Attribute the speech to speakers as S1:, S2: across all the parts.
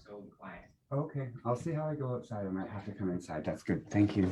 S1: so quiet.
S2: Okay, I'll see how I go outside. I might have to come inside. That's good. Thank you.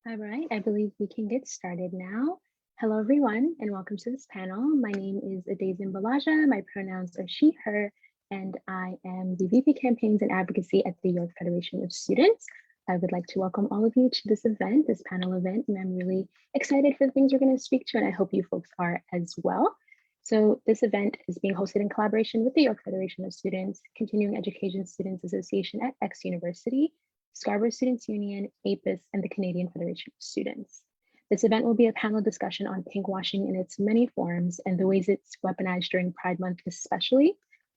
S3: All right, I believe we can get started now. Hello, everyone, and welcome to this panel. My name is Adezin Balaja. My pronouns are she, her, and I am the VP Campaigns and Advocacy at the York Federation of Students. I would like to welcome all of you to this event, this panel event, and I'm really excited for the things we're going to speak to, and I hope you folks are as well. So this event is being hosted in collaboration with the York Federation of Students, Continuing Education Students Association at X University, Scarborough Students Union, APUS, and the Canadian Federation of Students. This event will be a panel discussion on pinkwashing in its many forms and the ways it's weaponized during Pride Month especially.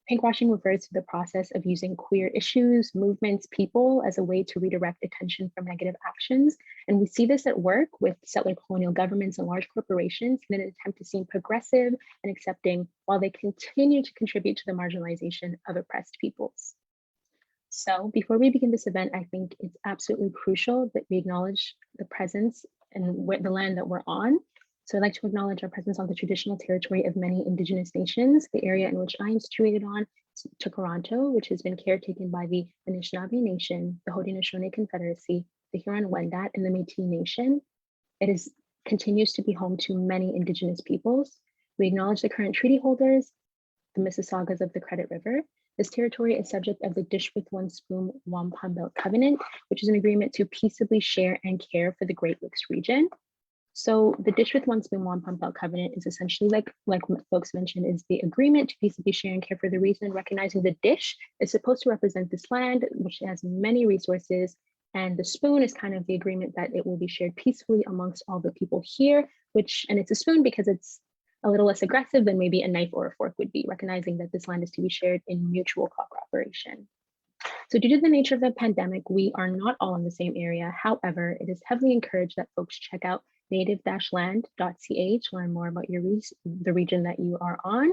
S3: Pinkwashing refers to the process of using queer issues, movements, people as a way to redirect attention from negative actions. And we see this at work with settler colonial governments and large corporations in an attempt to seem progressive and accepting while they continue to contribute to the marginalization of oppressed peoples. So before we begin this event, I think it's absolutely crucial that we acknowledge the presence and the land that we're on. So I'd like to acknowledge our presence on the traditional territory of many Indigenous nations. The area in which I am situated on is Toronto, which has been caretaken by the Anishinaabe Nation, the Haudenosaunee Confederacy, the Huron-Wendat, and the Métis Nation. It continues to be home to many Indigenous peoples. We acknowledge the current treaty holders, the Mississaugas of the Credit River. This territory is subject of the Dish with One Spoon Wampum Belt Covenant, which is an agreement to peaceably share and care for the Great Lakes region. So the Dish with One Spoon Wampum Belt Covenant is essentially like folks mentioned, is the agreement to peaceably share and care for the region, recognizing the dish is supposed to represent this land, which has many resources, And the spoon is kind of the agreement that it will be shared peacefully amongst all the people here, and it's a spoon because it's a little less aggressive than maybe a knife or a fork would be, recognizing that this land is to be shared in mutual cooperation. So due to the nature of the pandemic, we are not all in the same area. However, it is heavily encouraged that folks check out native-land.ca to learn more about the region that you are on.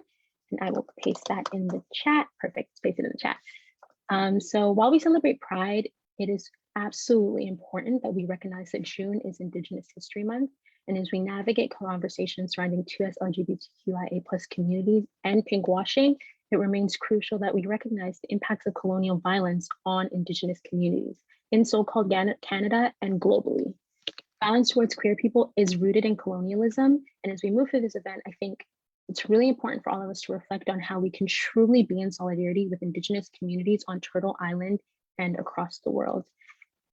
S3: And I will paste that in the chat. Perfect, paste it in the chat. So while we celebrate Pride, it is absolutely important that we recognize that June is Indigenous History Month. And as we navigate conversations surrounding 2S LGBTQIA+ communities and pinkwashing, it remains crucial that we recognize the impacts of colonial violence on Indigenous communities in so-called Canada and globally. Violence towards queer people is rooted in colonialism. And as we move through this event, I think it's really important for all of us to reflect on how we can truly be in solidarity with Indigenous communities on Turtle Island and across the world.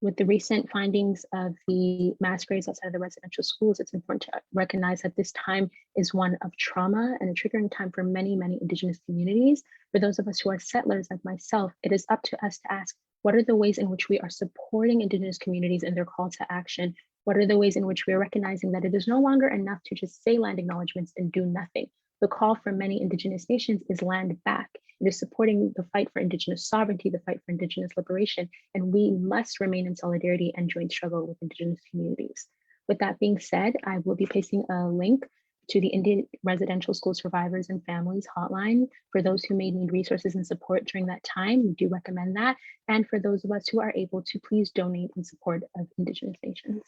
S3: With the recent findings of the mass graves outside of the residential schools, it's important to recognize that this time is one of trauma and a triggering time for many, many Indigenous communities. For those of us who are settlers like myself, it is up to us to ask, what are the ways in which we are supporting Indigenous communities in their call to action? What are the ways in which we are recognizing that it is no longer enough to just say land acknowledgements and do nothing? The call for many Indigenous nations is land back. It is supporting the fight for Indigenous sovereignty, the fight for Indigenous liberation, and we must remain in solidarity and joint struggle with Indigenous communities. With that being said, I will be pasting a link to the Indian Residential School Survivors and Families Hotline. For those who may need resources and support during that time, we do recommend that. And for those of us who are able to, please donate in support of Indigenous nations.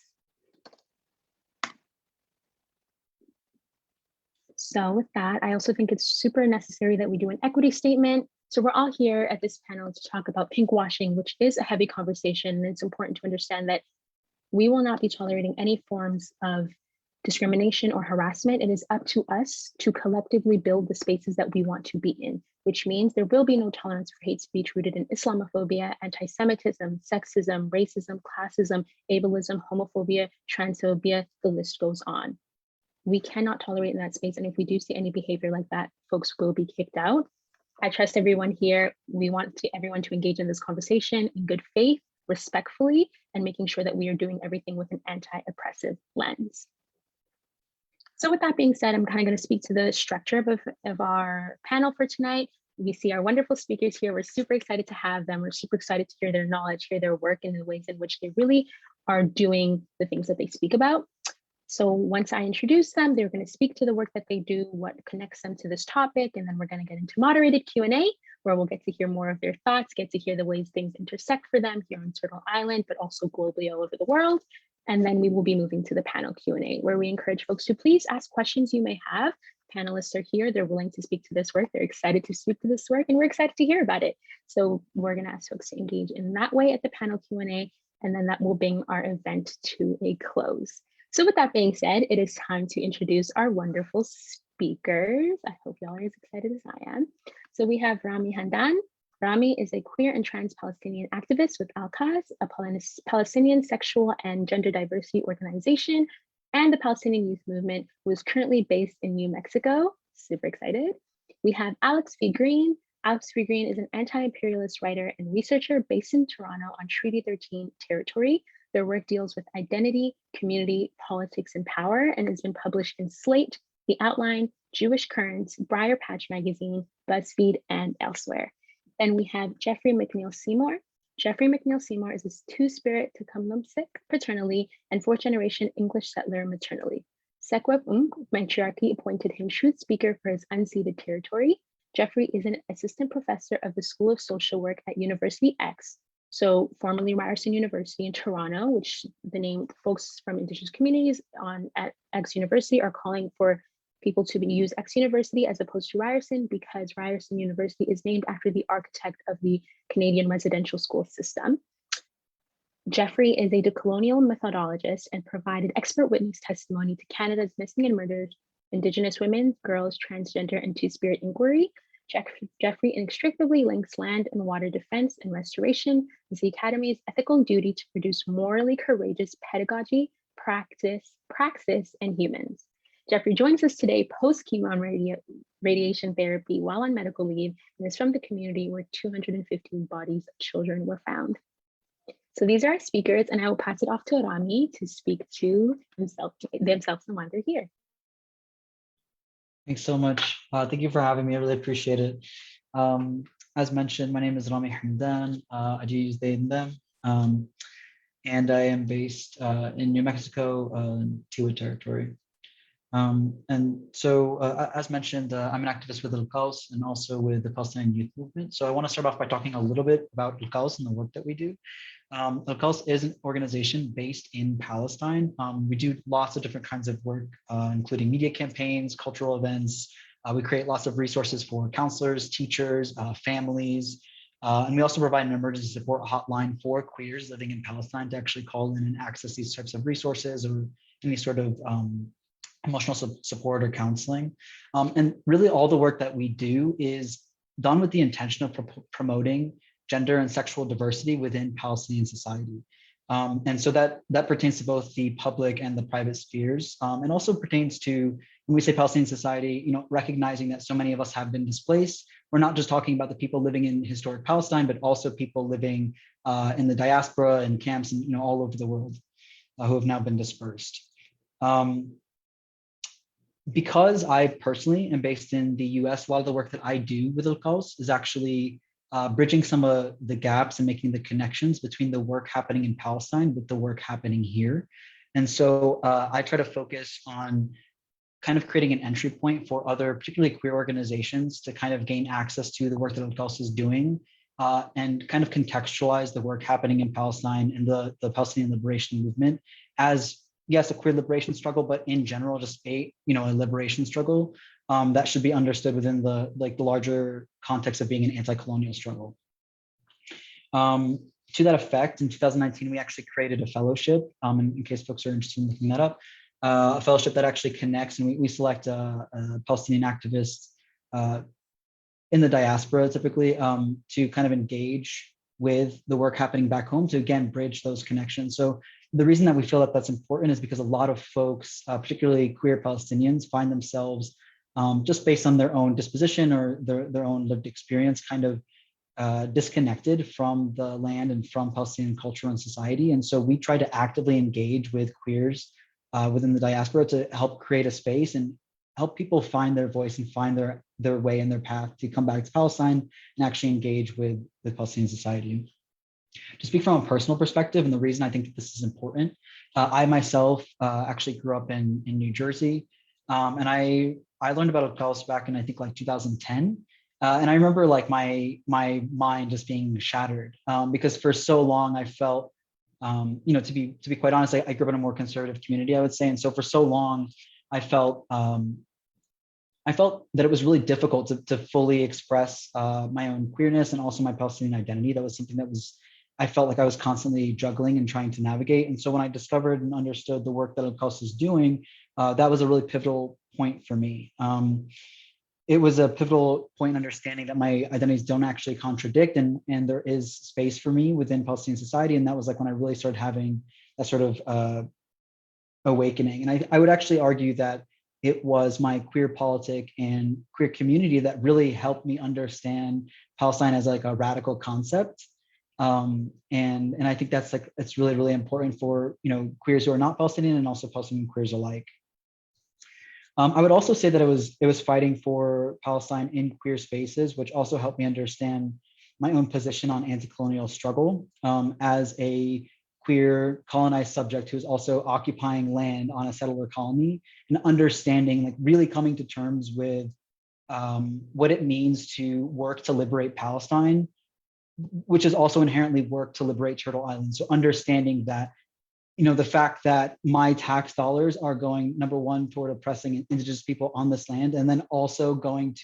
S3: So with that, I also think it's super necessary that we do an equity statement. So we're all here at this panel to talk about pinkwashing, which is a heavy conversation. And it's important to understand that we will not be tolerating any forms of discrimination or harassment. It is up to us to collectively build the spaces that we want to be in, which means there will be no tolerance for hate speech rooted in Islamophobia, anti-Semitism, sexism, racism, classism, ableism, homophobia, transphobia, the list goes on. We cannot tolerate in that space. And if we do see any behavior like that, folks will be kicked out. I trust everyone here. We want everyone to engage in this conversation in good faith, respectfully, and making sure that we are doing everything with an anti-oppressive lens. So with that being said, I'm kind of going to speak to the structure of our panel for tonight. We see our wonderful speakers here. We're super excited to have them. We're super excited to hear their knowledge, hear their work, and the ways in which they really are doing the things that they speak about. So once I introduce them, they're going to speak to the work that they do, what connects them to this topic, and then we're going to get into moderated Q&A, where we'll get to hear more of their thoughts, get to hear the ways things intersect for them here on Turtle Island, but also globally all over the world. And then we will be moving to the panel Q&A, where we encourage folks to please ask questions you may have. Panelists are here, they're willing to speak to this work, they're excited to speak to this work, and we're excited to hear about it. So we're going to ask folks to engage in that way at the panel Q&A, and then that will bring our event to a close. So with that being said, it is time to introduce our wonderful speakers. I hope y'all are as excited as I am. So we have Rami Handan. Rami is a queer and trans Palestinian activist with APUS, a Palestinian sexual and gender diversity organization, and the Palestinian Youth Movement, who is currently based in New Mexico. Super excited. We have Alex V. Green. Alex V. Green is an anti-imperialist writer and researcher based in Toronto on Treaty 13 territory. Their work deals with identity, community, politics, and power, and has been published in Slate, The Outline, Jewish Currents, Briar Patch Magazine, BuzzFeed, and elsewhere. Then we have Jeffrey McNeil Seymour. Jeffrey McNeil Seymour is a two-spirit Tecumseh paternally and fourth-generation English settler maternally. Sekwep matriarchy appointed him truth speaker for his unceded territory. Jeffrey is an assistant professor of the School of Social Work at University X, so formerly Ryerson University in Toronto, which the name folks from Indigenous communities at X University are calling for people to use X University as opposed to Ryerson, because Ryerson University is named after the architect of the Canadian residential school system. Jeffrey is a decolonial methodologist and provided expert witness testimony to Canada's missing and murdered Indigenous women, girls, transgender, and two-spirit inquiry. Jeffrey inextricably links land and water defense and restoration as the Academy's ethical duty to produce morally courageous pedagogy, praxis, and humans. Jeffrey joins us today post-chemo and radiation therapy while on medical leave, and is from the community where 215 bodies of children were found. So these are our speakers, and I will pass it off to Rami to speak to themselves and why they're here.
S1: Thanks so much. Thank you for having me. I really appreciate it. As mentioned, my name is Rami Hamdan. I do use they and them. And I am based in New Mexico, Tiwa territory. And so, as mentioned, I'm an activist with Al-Qaws and also with the Palestinian Youth Movement. So I want to start off by talking a little bit about Al-Qaws and the work that we do. Al-Qaws is an organization based in Palestine. We do lots of different kinds of work, including media campaigns, cultural events. We create lots of resources for counselors, teachers, families, and we also provide an emergency support hotline for queers living in Palestine to actually call in and access these types of resources or any sort of emotional support or counseling. And really all the work that we do is done with the intention of promoting gender and sexual diversity within Palestinian society. And so that pertains to both the public and the private spheres, and also pertains to, when we say Palestinian society, recognizing that so many of us have been displaced. We're not just talking about the people living in historic Palestine, but also people living in the diaspora and camps and all over the world who have now been dispersed. Because I personally am based in the US, a lot of the work that I do with Al-Qaws is actually bridging some of the gaps and making the connections between the work happening in Palestine with the work happening here. And so I try to focus on kind of creating an entry point for other, particularly queer organizations, to kind of gain access to the work that Al-Qaws is doing and kind of contextualize the work happening in Palestine and the Palestinian liberation movement as, yes, a queer liberation struggle, but in general, just a liberation struggle that should be understood within the larger context of being an anti-colonial struggle. To that effect, in 2019, we actually created a fellowship, in case folks are interested in looking that up, a fellowship that actually connects, and we select Palestinian activists in the diaspora typically to kind of engage with the work happening back home to, again, bridge those connections. So the reason that we feel that that's important is because a lot of folks, particularly queer Palestinians, find themselves just based on their own disposition or their own lived experience kind of disconnected from the land and from Palestinian culture and society. And so we try to actively engage with queers within the diaspora to help create a space and help people find their voice and find their way and their path to come back to Palestine and actually engage with Palestinian society. To speak from a personal perspective, and the reason I think that this is important, I myself actually grew up in New Jersey, and I learned about Al-Qaws back in, I think, like 2010. And I remember like my mind just being shattered because for so long I felt, to be quite honest, I grew up in a more conservative community, I would say. And so for so long, I felt that it was really difficult to fully express my own queerness and also my Palestinian identity. That was something that I felt like I was constantly juggling and trying to navigate. And so when I discovered and understood the work that Al-Qaws is doing, that was a really pivotal point for me. It was a pivotal point in understanding that my identities don't actually contradict and there is space for me within Palestinian society. And that was like when I really started having that sort of awakening. And I would actually argue that it was my queer politic and queer community that really helped me understand Palestine as like a radical concept. And I think it's really, really important for queers who are not Palestinian and also Palestinian queers alike. I would also say that it was fighting for Palestine in queer spaces, which also helped me understand my own position on anti-colonial struggle as a queer colonized subject who's also occupying land on a settler colony and understanding, like really coming to terms with what it means to work to liberate Palestine, which is also inherently work to liberate Turtle Island. So understanding that, the fact that my tax dollars are going, number one, toward oppressing indigenous people on this land, and then also going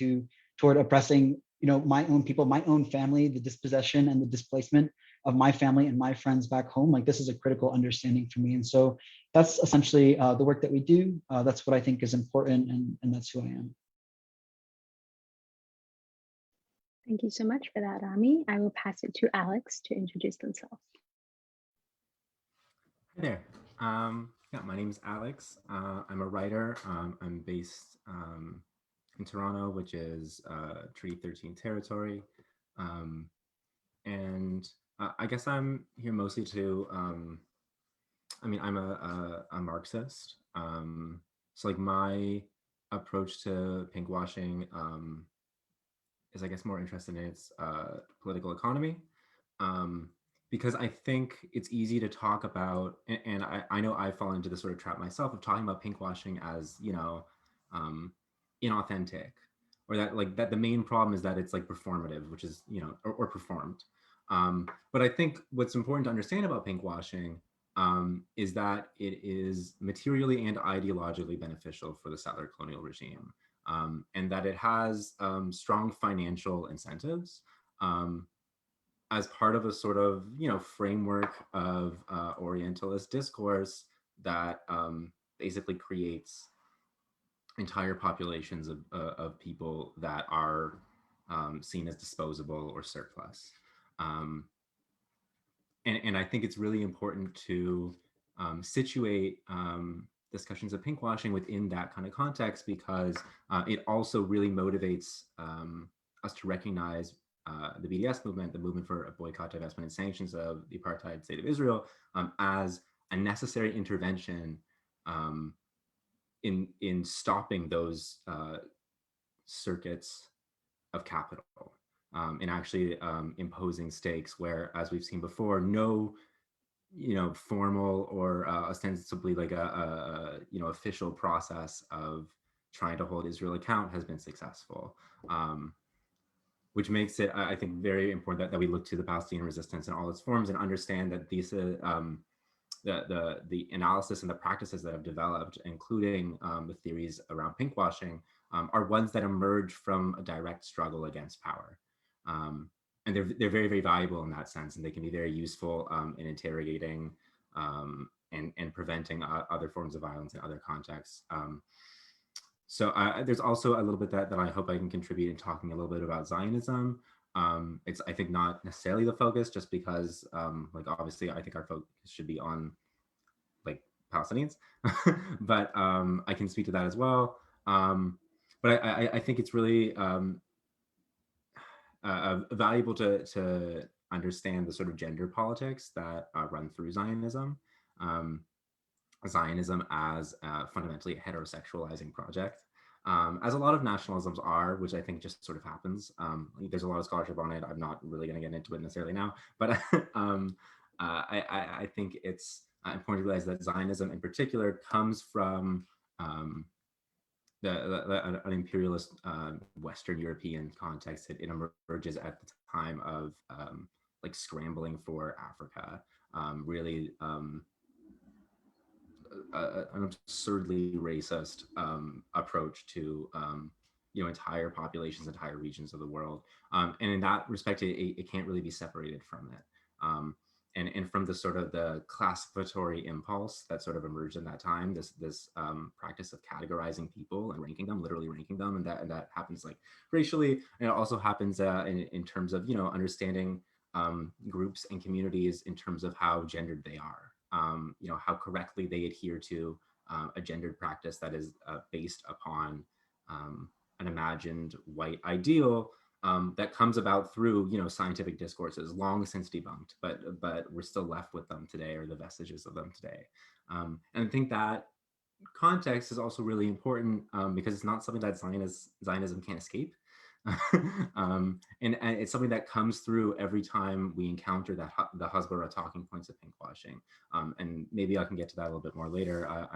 S1: toward oppressing, my own people, my own family, the dispossession and the displacement of my family and my friends back home. Like this is a critical understanding for me. And so that's essentially the work that we do. That's what I think is important, and that's who I am.
S3: Thank you so much for that, Rami. I will pass it to Alex to introduce themselves.
S4: Hi there. My name is Alex. I'm a writer. I'm based in Toronto, which is Treaty 13 territory. And I guess I'm here mostly to, I mean, I'm a Marxist. So like my approach to pinkwashing is, I guess, more interested in its political economy. Um, because I think it's easy to talk about, and I know I fall into this sort of trap myself of talking about pinkwashing as, um, inauthentic, or that like that the main problem is that it's like performative, which is, or performed. But I think what's important to understand about pinkwashing is that it is materially and ideologically beneficial for the settler colonial regime, and that it has strong financial incentives as part of a sort of framework of Orientalist discourse that basically creates entire populations of people that are seen as disposable or surplus. Um, and I think it's really important to situate discussions of pinkwashing within that kind of context, because it also really motivates us to recognize the BDS movement, the movement for boycott, divestment, and sanctions of the apartheid state of Israel, as a necessary intervention in stopping those circuits of capital, and actually imposing stakes where, as we've seen before, no formal or ostensibly like a official process of trying to hold Israel account has been successful, which makes it, I think, very important that we look to the Palestinian resistance in all its forms and understand that these the analysis and the practices that have developed, including the theories around pinkwashing, are ones that emerge from a direct struggle against power. And they're very, very valuable in that sense, and they can be very useful in interrogating and preventing other forms of violence in other contexts. So there's also a little bit that I hope I can contribute in talking a little bit about Zionism. It's, I think, not necessarily the focus, just because like obviously I think our focus should be on like Palestinians, but I can speak to that as well. But I think it's really valuable to understand the sort of gender politics that run through Zionism. Zionism as fundamentally a heterosexualizing project, as a lot of nationalisms are, which I think just sort of happens. There's a lot of scholarship on it. I'm not really going to get into it necessarily now, but I think it's important to realize that Zionism in particular comes from an imperialist Western European context. It emerges at the time of like scrambling for Africa, really an absurdly racist approach to entire populations, entire regions of the world, and in that respect, it can't really be separated from it. And from the sort of the classificatory impulse that sort of emerged in that time, this practice of categorizing people and ranking them, literally ranking them, and that happens like racially, and it also happens in terms of understanding groups and communities in terms of how gendered they are. How correctly they adhere to a gendered practice that is based upon an imagined white ideal that comes about through scientific discourses long since debunked, but we're still left with them today, or the vestiges of them today. And I think that context is also really important because it's not something that Zionism can't escape. And it's something that comes through every time we encounter the Hasbara talking points of pinkwashing. And maybe I can get to that a little bit more later. I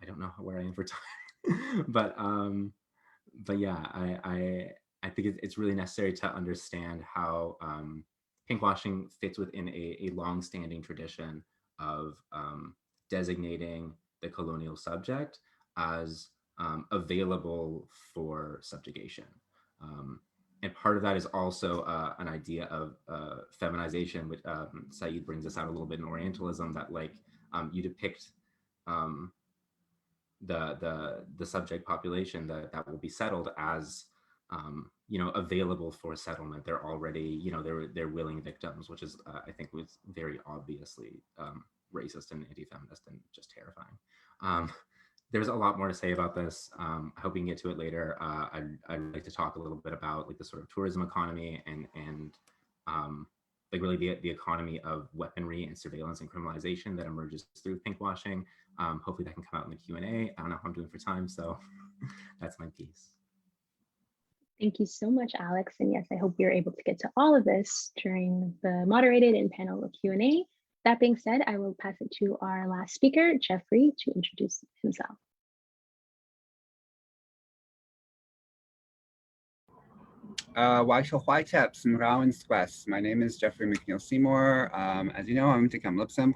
S4: don't know where I am for time, but yeah, I think it's really necessary to understand how pinkwashing fits within a long-standing tradition of designating the colonial subject as available for subjugation. And part of that is also an idea of feminization, which Said brings us out a little bit in Orientalism, that like you depict the subject population that will be settled as available for settlement. They're already they're willing victims, which is I think was very obviously racist and anti-feminist and just terrifying. There's a lot more to say about this. I hope we can get to it later. I'd like to talk a little bit about like the sort of tourism economy and like really the economy of weaponry and surveillance and criminalization that emerges through pinkwashing. Hopefully that can come out in the Q&A. I don't know how I'm doing for time, so that's my piece.
S3: Thank you so much, Alex. And yes, I hope we are able to get to all of this during the moderated and panel Q&A. That being said, I will pass it to our last speaker, Jeffrey, to introduce himself.
S2: Waisha Mrawan Squest. My name is Jeffrey McNeil Seymour. As you know, I'm Tikam Lipsum.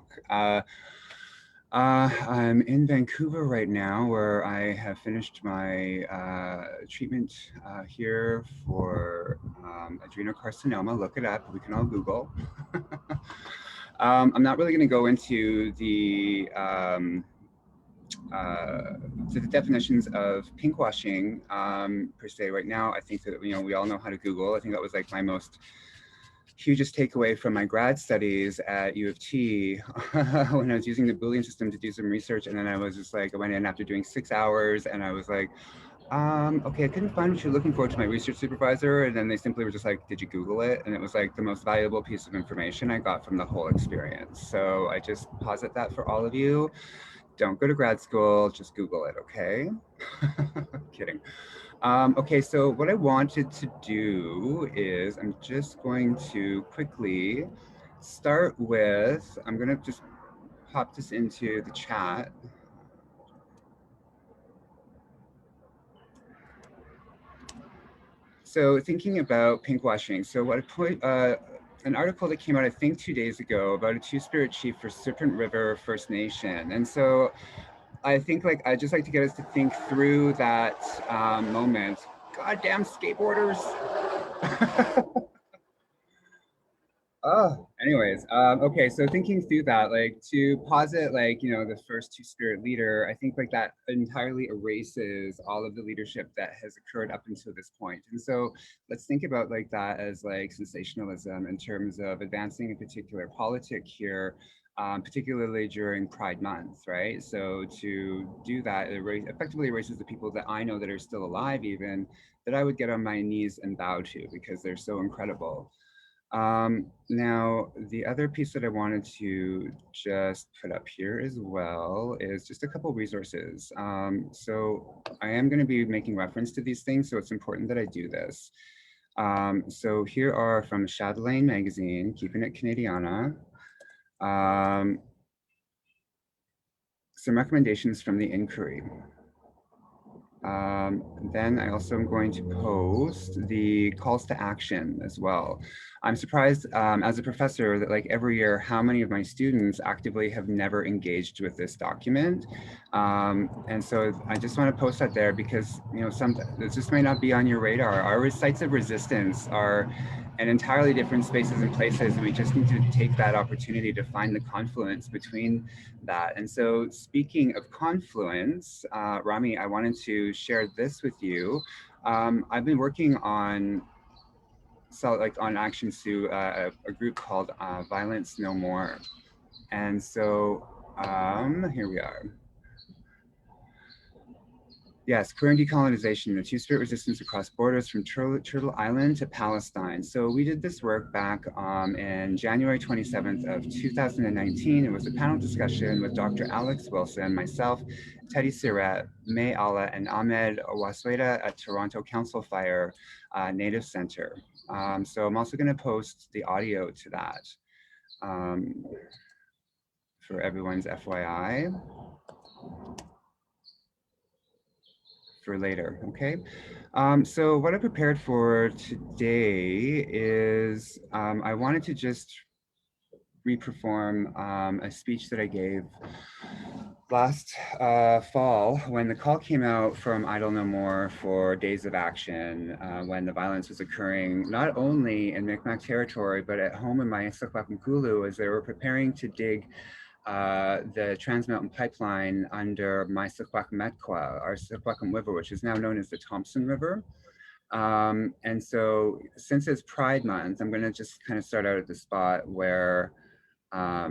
S2: I'm in Vancouver right now, where I have finished my treatment here for adrenocarcinoma. Look it up, we can all Google. I'm not really going to go into the definitions of pinkwashing per se right now. I think that, we all know how to Google. I think that was like my hugest takeaway from my grad studies at U of T when I was using the Boolean system to do some research. And then I was just like, I went in after doing 6 hours and I was like, okay, I couldn't find what you're looking for to my research supervisor. And then they simply were just like, did you Google it? And it was like the most valuable piece of information I got from the whole experience. So I just posit that for all of you. Don't go to grad school, just Google it, okay? Kidding. Okay, so what I wanted to do is I'm just going to quickly start with, I'm gonna just pop this into the chat. So thinking about pinkwashing, so what I put, an article that came out, I think 2 days ago, about a Two-Spirit chief for Serpent River First Nation. And so I think I'd just like to get us to think through that moment. Goddamn skateboarders. Anyways, okay, so thinking through that, to posit the first Two-Spirit leader, I think that entirely erases all of the leadership that has occurred up until this point. And so let's think about that as sensationalism in terms of advancing a particular politic here, particularly during Pride Month, right? So to do that, it effectively erases the people that I know that are still alive even, that I would get on my knees and bow to because they're so incredible. Now, the other piece that I wanted to just put up here as well is just a couple resources. So I am going to be making reference to these things, so it's important that I do this. So here are from Chatelaine magazine, Keeping It Canadiana. Some recommendations from the inquiry. Then I also am going to post the calls to action as well. I'm surprised as a professor that every year, how many of my students actively have never engaged with this document. And so I just want to post that there because, this just may not be on your radar. Our sites of resistance are in entirely different spaces and places. And we just need to take that opportunity to find the confluence between that. And so speaking of confluence, Rami, I wanted to share this with you. I've been working on on Action Sue, a group called Violence No More. And so here we are. Yes, queer and decolonization, the Two-Spirit resistance across borders from Turtle Island to Palestine. So we did this work back in January 27th of 2019. It was a panel discussion with Dr. Alex Wilson, myself, Teddy Siret, May Allah, and Ahmed Wasweda at Toronto Council Fire Native Center. So I'm also going to post the audio to that for everyone's FYI. For later, okay? So what I prepared for today is I wanted to just re-perform a speech that I gave last fall when the call came out from Idle No More for Days of Action, when the violence was occurring not only in Mi'kmaq territory, but at home in Mississauga as they were preparing to dig the Trans Mountain Pipeline under my Secwepemc-Metqua, our Secwepemc River, which is now known as the Thompson River. And so since it's Pride Month, I'm going to just kind of start out at the spot where I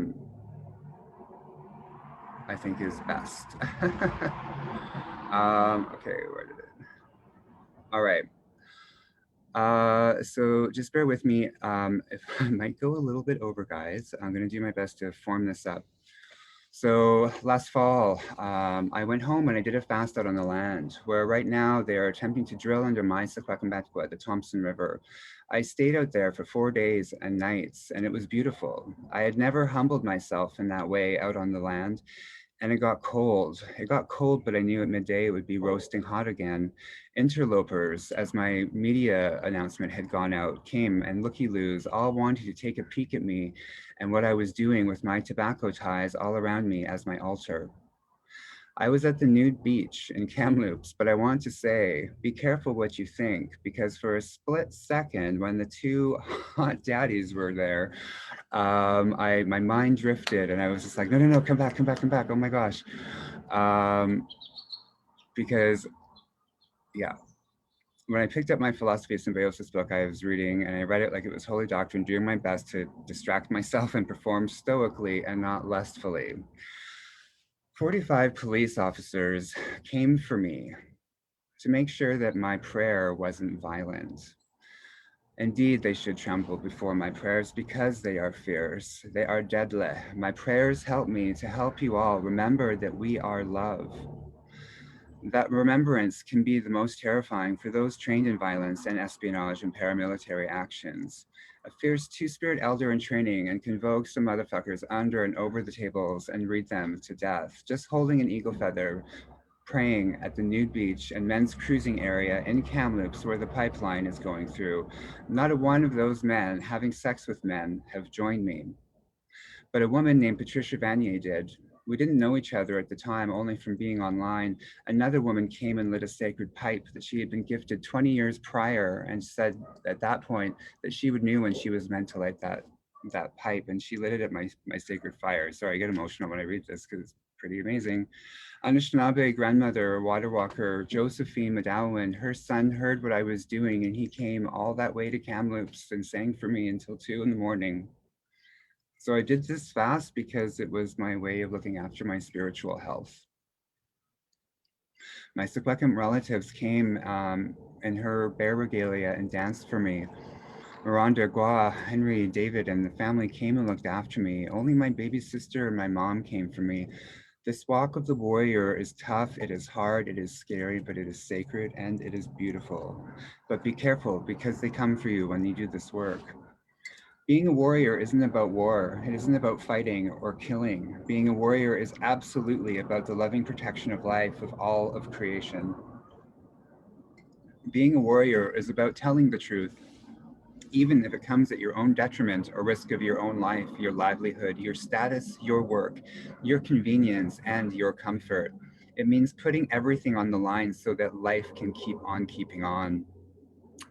S2: think is best. Okay, where did it? All right. So just bear with me. If I might go a little bit over, guys, I'm going to do my best to form this up. So last fall, I went home and I did a fast out on the land, where right now they are attempting to drill under my Secwepemcatqua at the Thompson River. I stayed out there for 4 days and nights, and it was beautiful. I had never humbled myself in that way out on the land. And it got cold. It got cold, but I knew at midday it would be roasting hot again. Interlopers, as my media announcement had gone out, came and looky-loos, all wanting to take a peek at me and what I was doing with my tobacco ties all around me as my altar. I was at the nude beach in Kamloops, but I want to say, be careful what you think, because for a split second, when the two hot daddies were there, my mind drifted, and I was just like, no, no, no, come back, come back, come back. Oh my gosh, because yeah. When I picked up my philosophy of symbiosis book, I was reading, and I read it like it was holy doctrine, doing my best to distract myself and perform stoically and not lustfully. 45 police officers came for me to make sure that my prayer wasn't violent. Indeed, they should tremble before my prayers because they are fierce. They are deadly. My prayers help me to help you all remember that we are love. That remembrance can be the most terrifying for those trained in violence and espionage and paramilitary actions. A fierce two-spirit elder in training and convoke some motherfuckers under and over the tables and read them to death, just holding an eagle feather, praying at the nude beach and men's cruising area in Kamloops where the pipeline is going through. Not a one of those men having sex with men have joined me. But a woman named Patricia Vanier did. We didn't know each other at the time, only from being online. Another woman came and lit a sacred pipe that she had been gifted 20 years prior and said at that point that she would knew when she was meant to light that pipe, and she lit it at my sacred fire. Sorry, I get emotional when I read this because it's pretty amazing. Anishinaabe grandmother, water walker, Josephine Madawan, her son heard what I was doing and he came all that way to Kamloops and sang for me until 2 in the morning. So I did this fast because it was my way of looking after my spiritual health. My Secwepemc relatives came in her bear regalia and danced for me. Miranda, Gua, Henry, David, and the family came and looked after me. Only my baby sister and my mom came for me. This walk of the warrior is tough, it is hard, it is scary, but it is sacred and it is beautiful. But be careful because they come for you when you do this work. Being a warrior isn't about war. It isn't about fighting or killing. Being a warrior is absolutely about the loving protection of life, of all of creation. Being a warrior is about telling the truth, even if it comes at your own detriment or risk of your own life, your livelihood, your status, your work, your convenience, and your comfort. It means putting everything on the line so that life can keep on keeping on.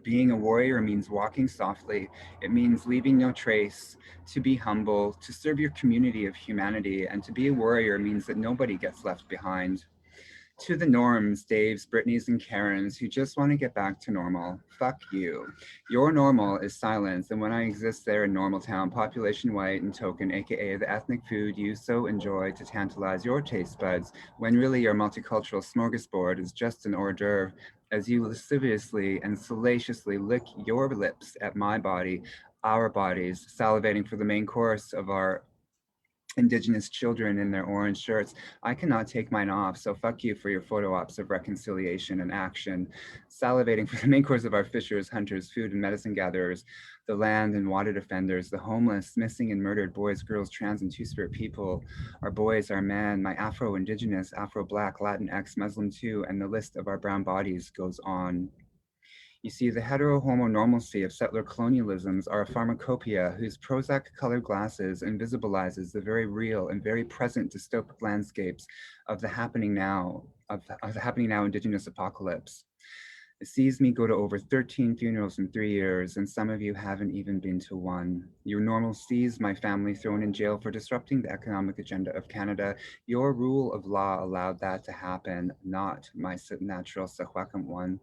S2: Being a warrior means walking softly. It means leaving no trace, to be humble, to serve your community of humanity, and to be a warrior means that nobody gets left behind. To the Norms, Daves, Brittany's, and Karens who just want to get back to normal, fuck you. Your normal is silence, and when I exist there in Normal Town, population white and token, aka the ethnic food you so enjoy to tantalize your taste buds, when really your multicultural smorgasbord is just an hors d'oeuvre, as you lasciviously and salaciously lick your lips at my body, our bodies, salivating for the main course of our Indigenous children in their orange shirts. I cannot take mine off, so fuck you for your photo ops of reconciliation and action, salivating for the main course of our fishers, hunters, food and medicine gatherers, the land and water defenders, the homeless, missing and murdered boys, girls, trans and two-spirit people, our boys, our men, my Afro-Indigenous, Afro-Black, Latinx, Muslim too, and the list of our brown bodies goes on. You see, the hetero-homo-normalcy of settler colonialisms are a pharmacopoeia whose Prozac-colored glasses invisibilizes the very real and very present dystopic landscapes of the happening now, Indigenous apocalypse. It sees me go to over 13 funerals in 3 years, and some of you haven't even been to one. Your normal sees my family thrown in jail for disrupting the economic agenda of Canada. Your rule of law allowed that to happen, not my natural Secwepemc one.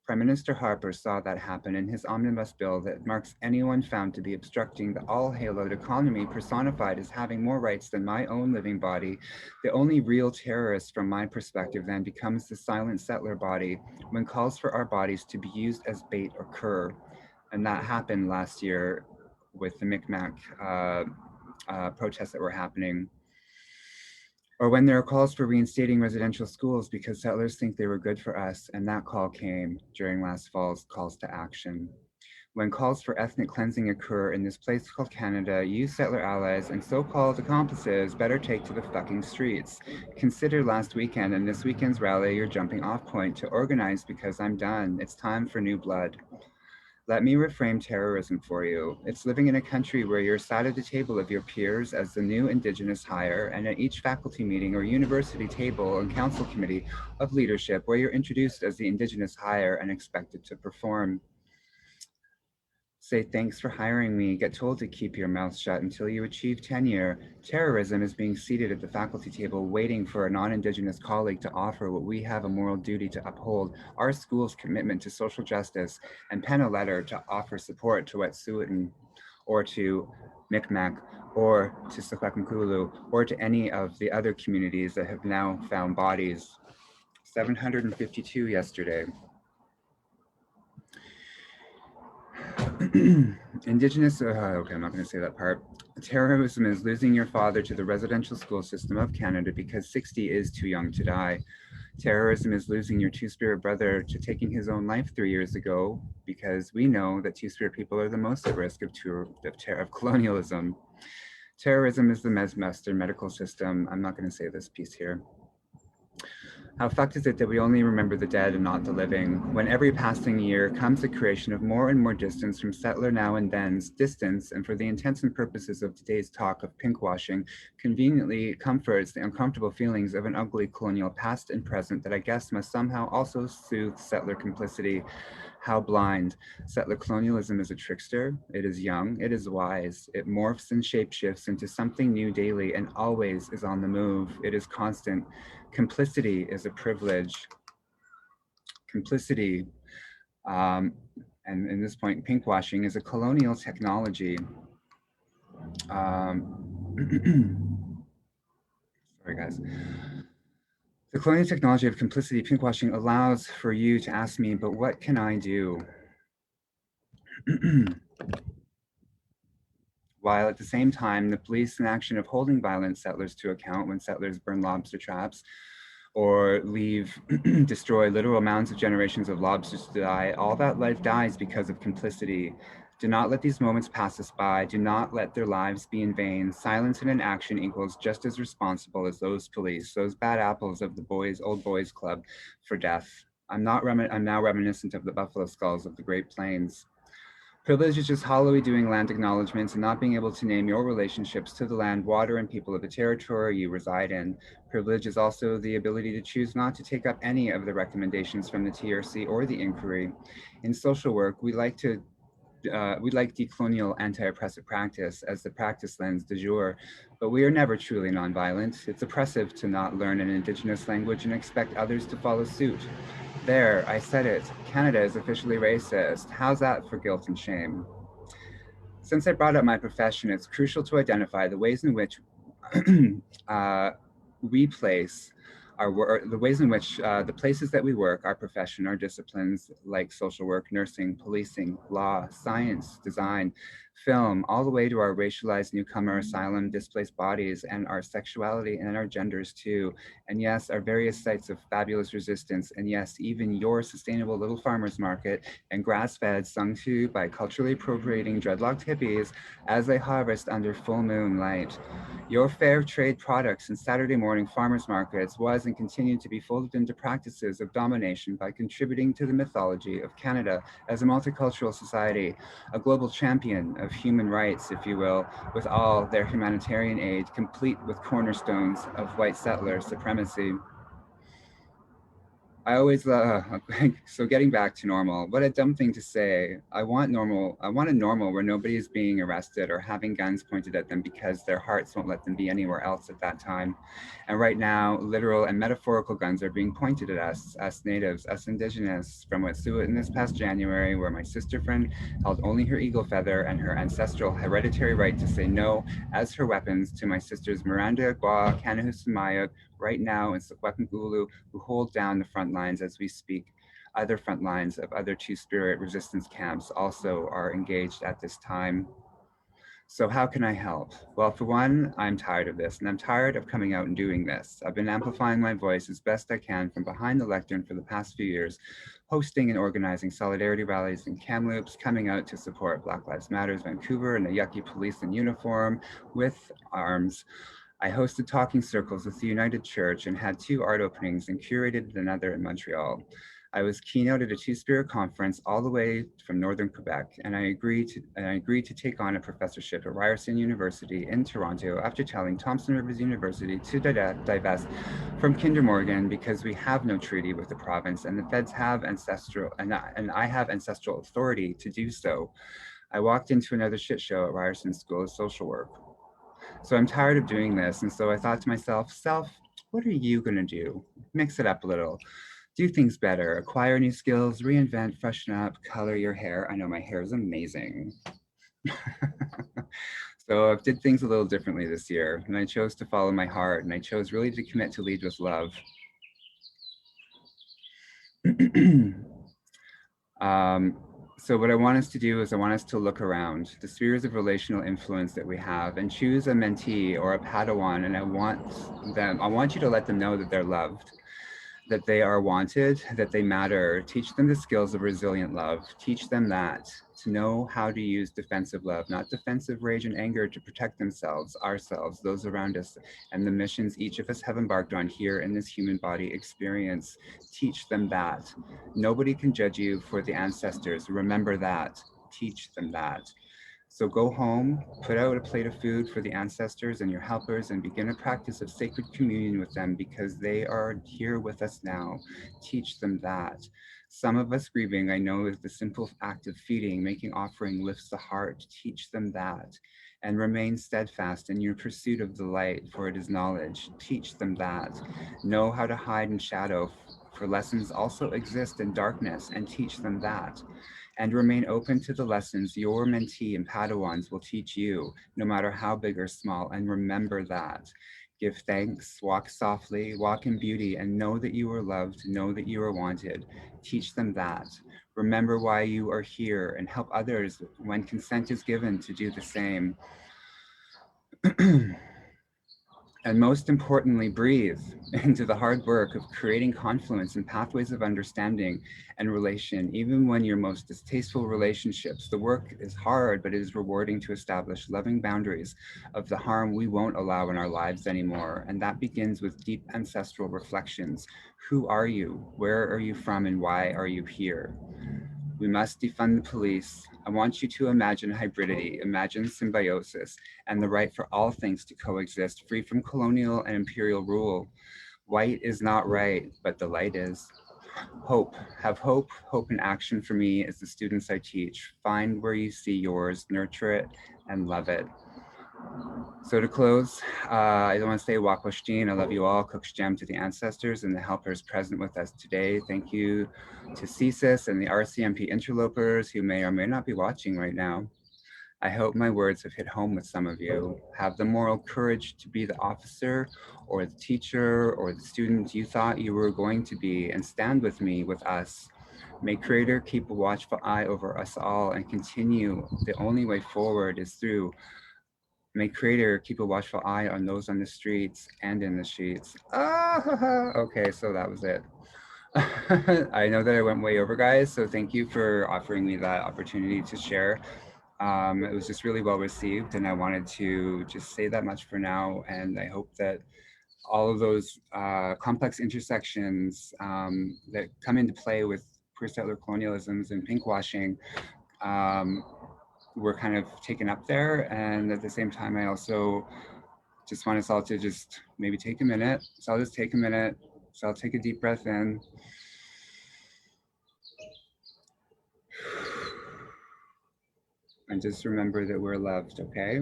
S2: Prime Minister Harper saw that happen in his omnibus bill that marks anyone found to be obstructing the all-haloed economy personified as having more rights than my own living body. The only real terrorist from my perspective then becomes the silent settler body when calls for our bodies to be used as bait occur. And that happened last year with the Micmac protests that were happening. Or when there are calls for reinstating residential schools because settlers think they were good for us, and that call came during last fall's calls to action. When calls for ethnic cleansing occur in this place called Canada, you settler allies and so-called accomplices better take to the fucking streets. Consider last weekend and this weekend's rally your jumping off point to organize because I'm done. It's time for new blood. Let me reframe terrorism for you. It's living in a country where you're sat at the table of your peers as the new Indigenous hire, and at each faculty meeting or university table and council committee of leadership where you're introduced as the Indigenous hire and expected to perform. Say thanks for hiring me, get told to keep your mouth shut until you achieve tenure. Terrorism is being seated at the faculty table waiting for a non-Indigenous colleague to offer what we have a moral duty to uphold, our school's commitment to social justice, and pen a letter to offer support to Wet'suwet'en or to Micmac or to Sekwakumkulu or to any of the other communities that have now found bodies. 752 yesterday. Indigenous, okay, I'm not going to say that part. Terrorism is losing your father to the residential school system of Canada because 60 is too young to die. Terrorism is losing your two-spirit brother to taking his own life 3 years ago because we know that two-spirit people are the most at risk of colonialism. Terrorism is the Western medical system. I'm not going to say this piece here. How fucked is it that we only remember the dead and not the living? When every passing year comes the creation of more and more distance from settler now and then's distance, and for the intents and purposes of today's talk of pinkwashing, conveniently comforts the uncomfortable feelings of an ugly colonial past and present that I guess must somehow also soothe settler complicity. How blind. Settler colonialism is a trickster. It is young. It is wise. It morphs and shapeshifts into something new daily and always is on the move. It is constant. Complicity is a privilege. Complicity, and in this point, pinkwashing is a colonial technology. Sorry, guys. The colonial technology of complicity, pinkwashing, allows for you to ask me, but what can I do? While at the same time, the police inaction of holding violent settlers to account when settlers burn lobster traps or destroy literal mounds of generations of lobsters to die, all that life dies because of complicity. Do not let these moments pass us by. Do not let their lives be in vain. Silence and inaction equals just as responsible as those police, those bad apples of the old boys club for death. I'm now reminiscent of the buffalo skulls of the Great Plains. Privilege is just hollowly doing land acknowledgements and not being able to name your relationships to the land, water, and people of the territory you reside in. Privilege is also the ability to choose not to take up any of the recommendations from the TRC or the inquiry. In social work, we like decolonial anti-oppressive practice as the practice lens du jour, but we are never truly nonviolent. It's oppressive to not learn an Indigenous language and expect others to follow suit. There, I said it. Canada is officially racist. How's that for guilt and shame? Since I brought up my profession, it's crucial to identify the ways in which we place our work, the ways in which the places that we work, our profession, our disciplines like social work, nursing, policing, law, science, design, film, all the way to our racialized newcomer, asylum, displaced bodies, and our sexuality and our genders too. And yes, our various sites of fabulous resistance. And yes, even your sustainable little farmer's market and grass-fed sung to by culturally appropriating dreadlocked hippies as they harvest under full moon light. Your fair trade products and Saturday morning farmers markets was and continued to be folded into practices of domination by contributing to the mythology of Canada as a multicultural society, a global champion of human rights, if you will, with all their humanitarian aid, complete with cornerstones of white settler supremacy. I always, so getting back to normal, what a dumb thing to say. I want a normal where nobody is being arrested or having guns pointed at them because their hearts won't let them be anywhere else at that time. And right now, literal and metaphorical guns are being pointed at us natives, us indigenous, from Wet'suwet'en this past January, where my sister friend held only her eagle feather and her ancestral hereditary right to say no as her weapons to my sisters Miranda, Gwa, Kanahusumaya, right now in Sekwepemc, who hold down the front lines as we speak. Other front lines of other Two-Spirit resistance camps also are engaged at this time. So how can I help? Well, for one, I'm tired of this, and I'm tired of coming out and doing this. I've been amplifying my voice as best I can from behind the lectern for the past few years, hosting and organizing solidarity rallies in Kamloops, coming out to support Black Lives Matters Vancouver and the yucky police in uniform with arms. I hosted talking circles with the United Church and had 2 art openings and curated another in Montreal. I was keynote at a Two-Spirit conference all the way from Northern Quebec, and I agreed to take on a professorship at Ryerson University in Toronto after telling Thompson Rivers University to divest from Kinder Morgan because we have no treaty with the province and the feds have and I have ancestral authority to do so. I walked into another shit show at Ryerson School of Social Work. So I'm tired of doing this. And so I thought to myself, self, what are you going to do? Mix it up a little. Do things better, acquire new skills, reinvent, freshen up, color your hair. I know my hair is amazing. So I did things a little differently this year, and I chose to follow my heart, and I chose really to commit to lead with love. So what I want us to do is I want us to look around the spheres of relational influence that we have and choose a mentee or a Padawan, and I want you to let them know that they're loved, that they are wanted, that they matter. Teach them the skills of resilient love. Teach them that, to know how to use defensive love, not defensive rage and anger, to protect themselves, ourselves, those around us, and the missions each of us have embarked on here in this human body experience. Teach them that. Nobody can judge you for the ancestors. Remember that. Teach them that. So go home, put out a plate of food for the ancestors and your helpers, and begin a practice of sacred communion with them because they are here with us now. Teach them that. Some of us grieving, I know, is the simple act of feeding, making offering lifts the heart. Teach them that. And remain steadfast in your pursuit of the light, for it is knowledge. Teach them that. Know how to hide in shadow, for lessons also exist in darkness, and teach them that. And remain open to the lessons your mentee and Padawans will teach you, no matter how big or small, and remember that. Give thanks, walk softly, walk in beauty, and know that you are loved, know that you are wanted. Teach them that. Remember why you are here and help others when consent is given to do the same. And most importantly, breathe into the hard work of creating confluence and pathways of understanding and relation, even when your most distasteful relationships. The work is hard, but it is rewarding to establish loving boundaries of the harm we won't allow in our lives anymore. And that begins with deep ancestral reflections. Who are you? Where are you from? And why are you here? We must defund the police. I want you to imagine hybridity, imagine symbiosis, and the right for all things to coexist, free from colonial and imperial rule. White is not right, but the light is. Hope, have hope, hope in action for me as the students I teach. Find where you see yours, nurture it, and love it. So to close, I want to say Wakwashteen, I love you all, Kuksjem to the ancestors and the helpers present with us today. Thank you to CESAX and the RCMP interlopers who may or may not be watching right now. I hope my words have hit home with some of you. Have the moral courage to be the officer or the teacher or the student you thought you were going to be, and stand with me, with us. May Creator keep a watchful eye over us all and continue. The only way forward is through. May Creator keep a watchful eye on those on the streets and in the sheets. Okay, so that was it. I know that I went way over, guys, so thank you for offering me that opportunity to share. It was just really well received, and I wanted to just say that much for now, and I hope that all of those complex intersections that come into play with queer settler colonialisms and pinkwashing were kind of taken up there. And at the same time, I also just want us all to just maybe take a minute. So I'll just take a minute. So I'll take a deep breath in and just remember that we're loved, okay?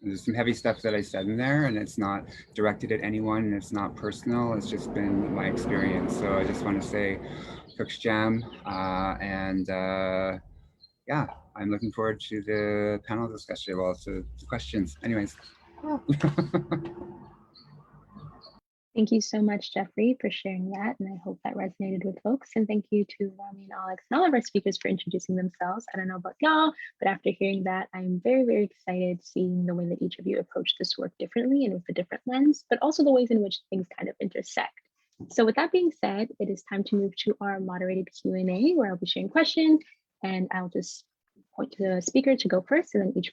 S2: There's some heavy stuff that I said in there, and it's not directed at anyone, and it's not personal. It's just been my experience. So I just want to say, Cook's Jam, yeah, I'm looking forward to the panel discussion, well, to the questions. Anyways.
S3: Thank you so much, Jeffrey, for sharing that. And I hope that resonated with folks. And thank you to Rami and Alex and all of our speakers for introducing themselves. I don't know about y'all, but after hearing that, I'm very, very excited seeing the way that each of you approach this work differently and with a different lens, but also the ways in which things kind of intersect. So with that being said, it is time to move to our moderated Q&A, where I'll be sharing questions, and I'll just point to the speaker to go first, and then each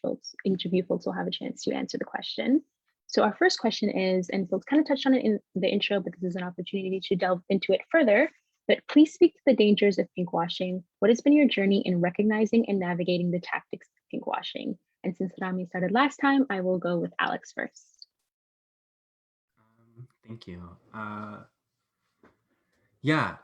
S3: of you folks will have a chance to answer the question. So our first question is, and folks kind of touched on it in the intro, but this is an opportunity to delve into it further, but please speak to the dangers of pinkwashing. What has been your journey in recognizing and navigating the tactics of pinkwashing? And since Rami started last time, I will go with Alex first.
S4: Thank you. Yeah,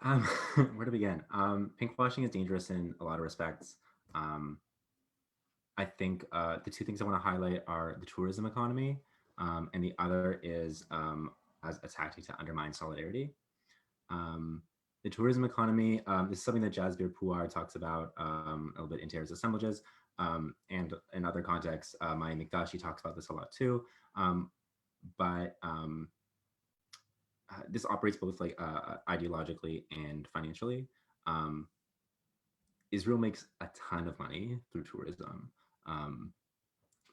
S4: where to begin? Pinkwashing is dangerous in a lot of respects. I think the two things I want to highlight are the tourism economy, and the other is as a tactic to undermine solidarity. The tourism economy, this is something that Jasbir Puar talks about a little bit in Terrace Assemblages, and in other contexts, Maya Mikdashi talks about this a lot too. This operates both like ideologically and financially. Israel makes a ton of money through tourism,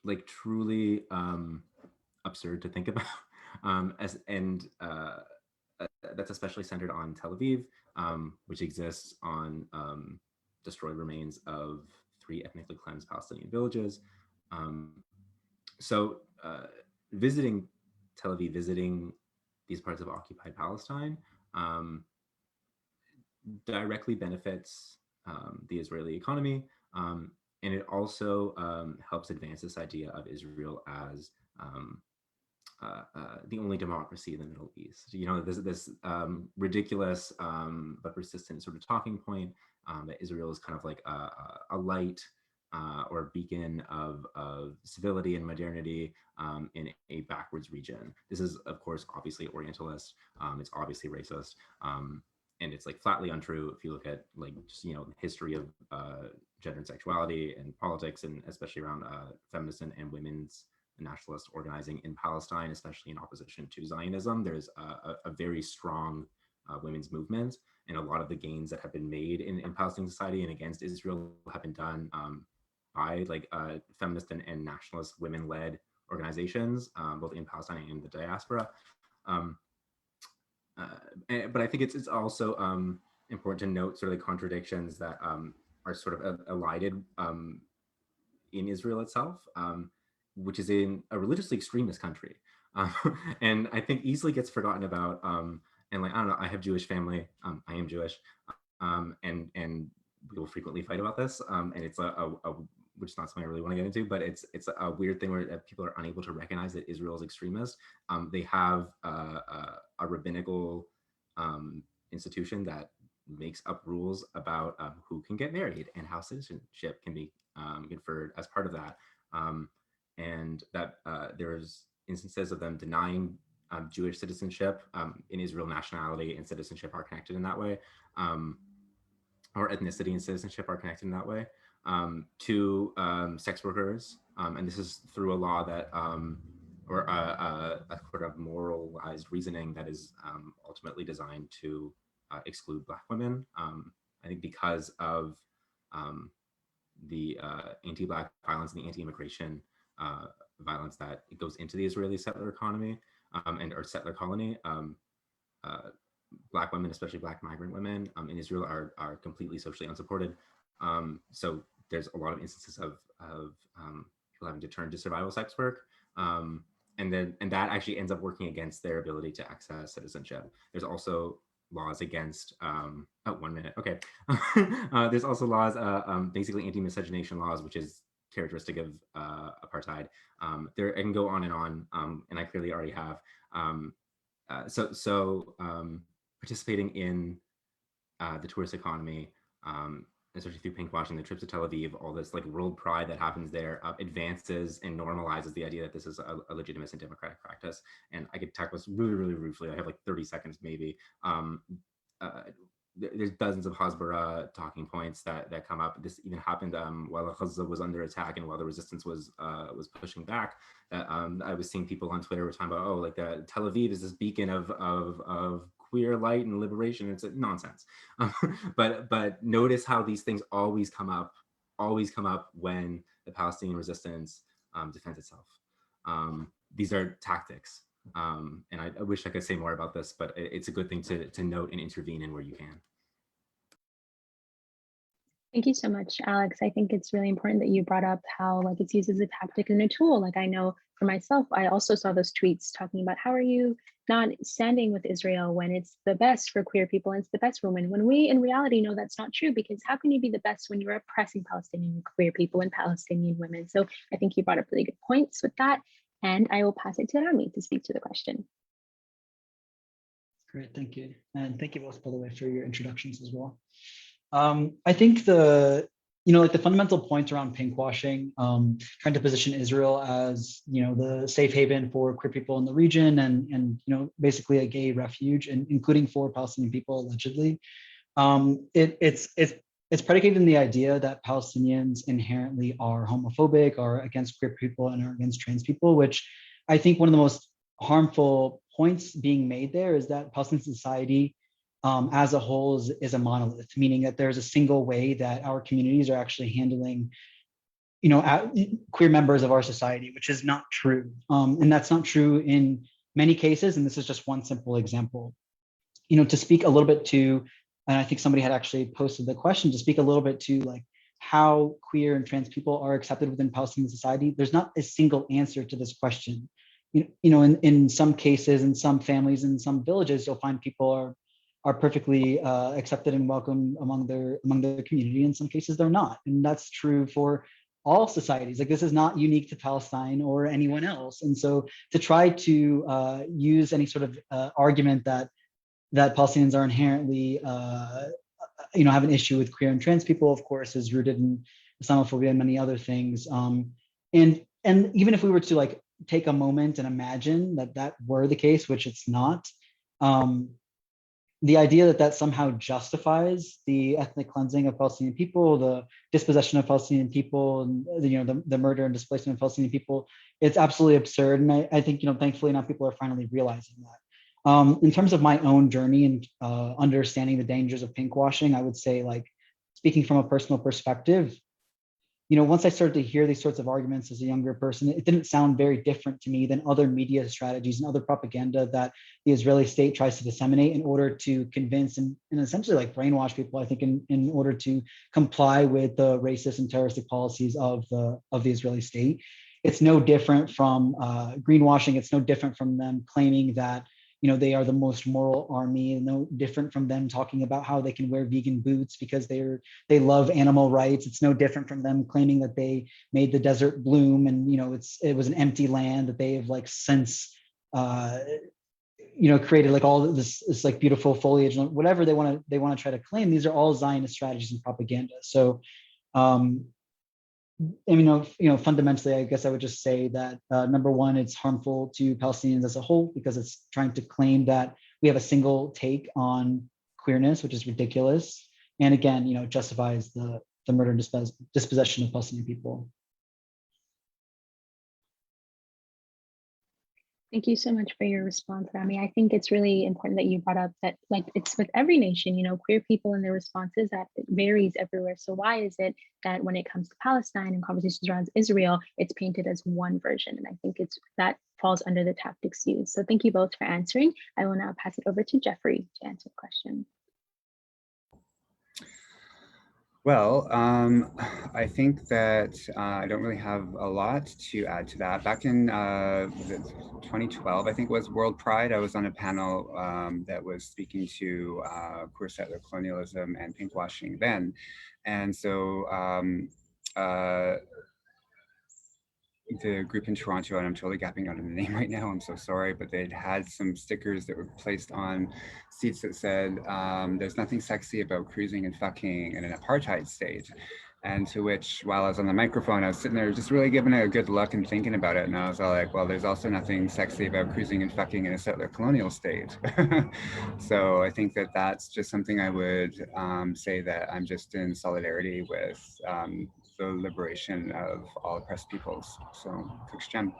S4: like truly absurd to think about. That's especially centered on Tel Aviv, which exists on destroyed remains of 3 ethnically cleansed Palestinian villages. So visiting Tel Aviv, visiting these parts of occupied Palestine directly benefits the Israeli economy, and it also helps advance this idea of Israel as the only democracy in the Middle East. You know, this ridiculous but persistent sort of talking point that Israel is kind of like a light or a beacon of civility and modernity in a backwards region. This is, of course, obviously Orientalist. It's obviously racist. And it's like flatly untrue if you look at like just, you know, the history of gender and sexuality and politics, and especially around feminist and women's nationalist organizing in Palestine, especially in opposition to Zionism. There's a very strong women's movement, and a lot of the gains that have been made in Palestinian society and against Israel have been done by like feminist and nationalist women-led organizations, both in Palestine and in the diaspora. But I think it's also important to note sort of the contradictions that are sort of elided in Israel itself, which is in a religiously extremist country. And I think easily gets forgotten about. And like, I don't know, I have Jewish family, I am Jewish, and we will frequently fight about this. And it's which is not something I really want to get into, but it's a weird thing where people are unable to recognize that Israel is extremist. They have a rabbinical institution that makes up rules about who can get married and how citizenship can be conferred as part of that. And that there's instances of them denying Jewish citizenship. In Israel, nationality and citizenship are connected in that way, or ethnicity and citizenship are connected in that way, to sex workers. And this is through a law that, or a sort of moralized reasoning that is ultimately designed to exclude Black women. I think because of the anti-Black violence and the anti-immigration violence that goes into the Israeli settler economy and or settler colony, Black women, especially Black migrant women in Israel, are completely socially unsupported. So there's a lot of instances of people having to turn to survival sex work, and that actually ends up working against their ability to access citizenship. There's also laws against 1 minute. Okay. There's also laws, basically anti-miscegenation laws, which is characteristic of apartheid. There, I can go on, and I clearly already have. So participating in the tourist economy, especially through pinkwashing, the trip to Tel Aviv, all this like world pride that happens there advances and normalizes the idea that this is a legitimate and democratic practice. And I could tackle this really, really briefly. I have like 30 seconds maybe. There's dozens of Hasbara talking points that come up. This even happened while Gaza was under attack and while the resistance was pushing back. I was seeing people on Twitter were talking about, oh, like Tel Aviv is this beacon of queer light and liberation. It's nonsense. But notice how these things always come up when the Palestinian resistance defends itself. These are tactics. And I wish I could say more about this, but it's a good thing to note and intervene in where you can.
S3: Thank you so much, Alex. I think it's really important that you brought up how like it's used as a tactic and a tool. Like I know for myself, I also saw those tweets talking about how are you not standing with Israel when it's the best for queer people and it's the best for women, when we in reality know that's not true, because how can you be the best when you're oppressing Palestinian queer people and Palestinian women? So I think you brought up really good points with that. And I will pass it to Rami to speak to the question.
S1: Great, thank you. And thank you both, by the way, for your introductions as well. I think the fundamental points around pinkwashing, trying to position Israel as, the safe haven for queer people in the region and basically a gay refuge, and including for Palestinian people allegedly. It's predicated in the idea that Palestinians inherently are homophobic, are against queer people, and are against trans people, which I think one of the most harmful points being made there is that Palestinian society as a whole is a monolith, meaning that there's a single way that our communities are actually handling, queer members of our society, which is not true. And that's not true in many cases. And this is just one simple example. To speak a little bit to, and I think somebody had actually posted the question, to speak a little bit to like how queer and trans people are accepted within Palestinian society. There's not a single answer to this question. In some cases, in some families, in some villages, you'll find people are perfectly accepted and welcome among their community. In some cases, they're not, and that's true for all societies. Like this is not unique to Palestine or anyone else. And so to try to use any sort of argument that Palestinians are inherently, have an issue with queer and trans people, of course, is rooted in Islamophobia and many other things. And even if we were to like take a moment and imagine that were the case, which it's not, the idea that somehow justifies the ethnic cleansing of Palestinian people, the dispossession of Palestinian people, and the murder and displacement of Palestinian people, it's absolutely absurd. And I think thankfully now people are finally realizing that. In terms of my own journey and understanding the dangers of pinkwashing, I would say, like, speaking from a personal perspective, once I started to hear these sorts of arguments as a younger person, it didn't sound very different to me than other media strategies and other propaganda that the Israeli state tries to disseminate in order to convince and essentially like brainwash people, I think, in order to comply with the racist and terroristic policies of the Israeli state. It's no different from greenwashing. It's no different from them claiming that they are the most moral army, and no different from them talking about how they can wear vegan boots because they love animal rights. It's no different from them claiming that they made the desert bloom and it was an empty land, that they have like since created like all this like beautiful foliage and whatever they want to try to claim. These are all Zionist strategies and propaganda. So fundamentally, I guess I would just say that number one, it's harmful to Palestinians as a whole because it's trying to claim that we have a single take on queerness, which is ridiculous. And again, justifies the murder and dispossession of Palestinian people.
S3: Thank you so much for your response, Rami. I think it's really important that you brought up that, like, it's with every nation, queer people and their responses, that it varies everywhere. So why is it that when it comes to Palestine and conversations around Israel, it's painted as one version? And I think that falls under the tactics used. So thank you both for answering. I will now pass it over to Jeffrey to answer the question.
S2: Well, I think that I don't really have a lot to add to that. Back in 2012, I think it was World Pride, I was on a panel that was speaking to queer settler colonialism and pinkwashing then. And so the group in Toronto, and I'm totally gapping out on the name right now, I'm so sorry, but they'd had some stickers that were placed on seats that said, there's nothing sexy about cruising and fucking in an apartheid state. And to which, while I was on the microphone, I was sitting there just really giving it a good look and thinking about it. And I was all like, well, there's also nothing sexy about cruising and fucking in a settler colonial state. So I think that that's just something I would say that I'm just in solidarity with the liberation of all oppressed peoples. So, Cook's Gem.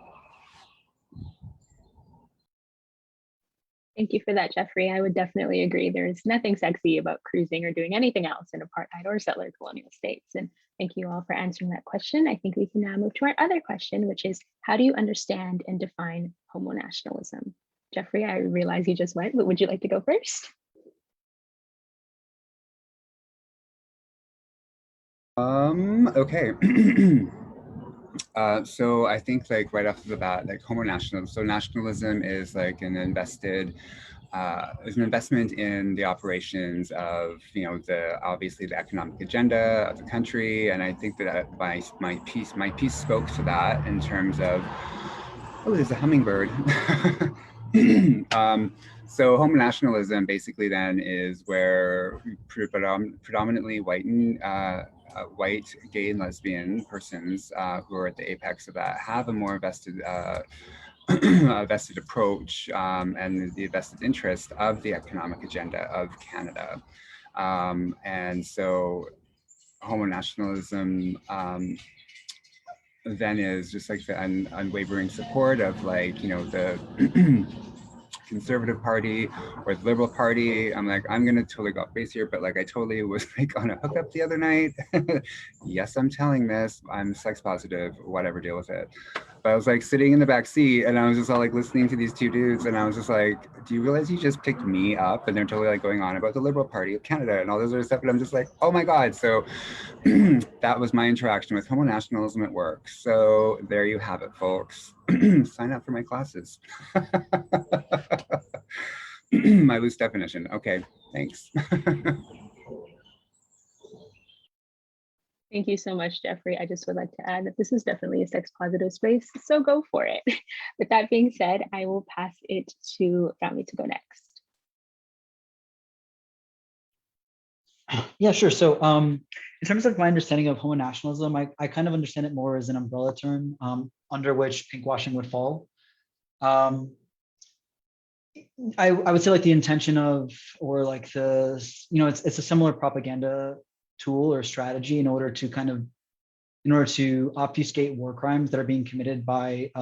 S3: Thank you for that, Jeffrey. I would definitely agree. There's nothing sexy about cruising or doing anything else in apartheid or settler colonial states. And thank you all for answering that question. I think we can now move to our other question, which is, how do you understand and define homonationalism? Jeffrey, I realize you just went, but would you like to go first?
S2: Okay. So I think like right off the bat, like homonationalism. So nationalism is like an invested, is an investment in the operations of, you know, obviously the economic agenda of the country. And I think that my piece spoke to that in terms of, oh, there's a hummingbird. So homonationalism basically then is where predominantly white gay and lesbian persons who are at the apex of that have a more vested vested approach and the vested interest of the economic agenda of Canada. And so homonationalism then is just like the unwavering support of, like, you know, the Conservative Party or the Liberal Party. I'm like, I'm gonna totally go off base here, but like I totally was like on a hookup the other night. Yes, I'm telling this, I'm sex positive, whatever, deal with it. But I was like sitting in the back seat and I was just all like listening to these two dudes, and I was just like, do you realize you just picked me up? And they're totally like going on about the Liberal Party of Canada and all this other stuff, and I'm just like, oh my God. So that was my interaction with homonationalism at work. So there you have it, folks. Sign up for my classes. My loose definition. Okay, thanks.
S3: Thank you so much, Jeffrey. I just would like to add that this is definitely a sex positive space, so go for it. With that being said, I will pass it to Rami to go next.
S1: Yeah, sure. So in terms of my understanding of homonationalism, I kind of understand it more as an umbrella term under which pinkwashing would fall. I would say like the intention of, or like the, you know, it's a similar propaganda tool or strategy in order to obfuscate war crimes that are being committed by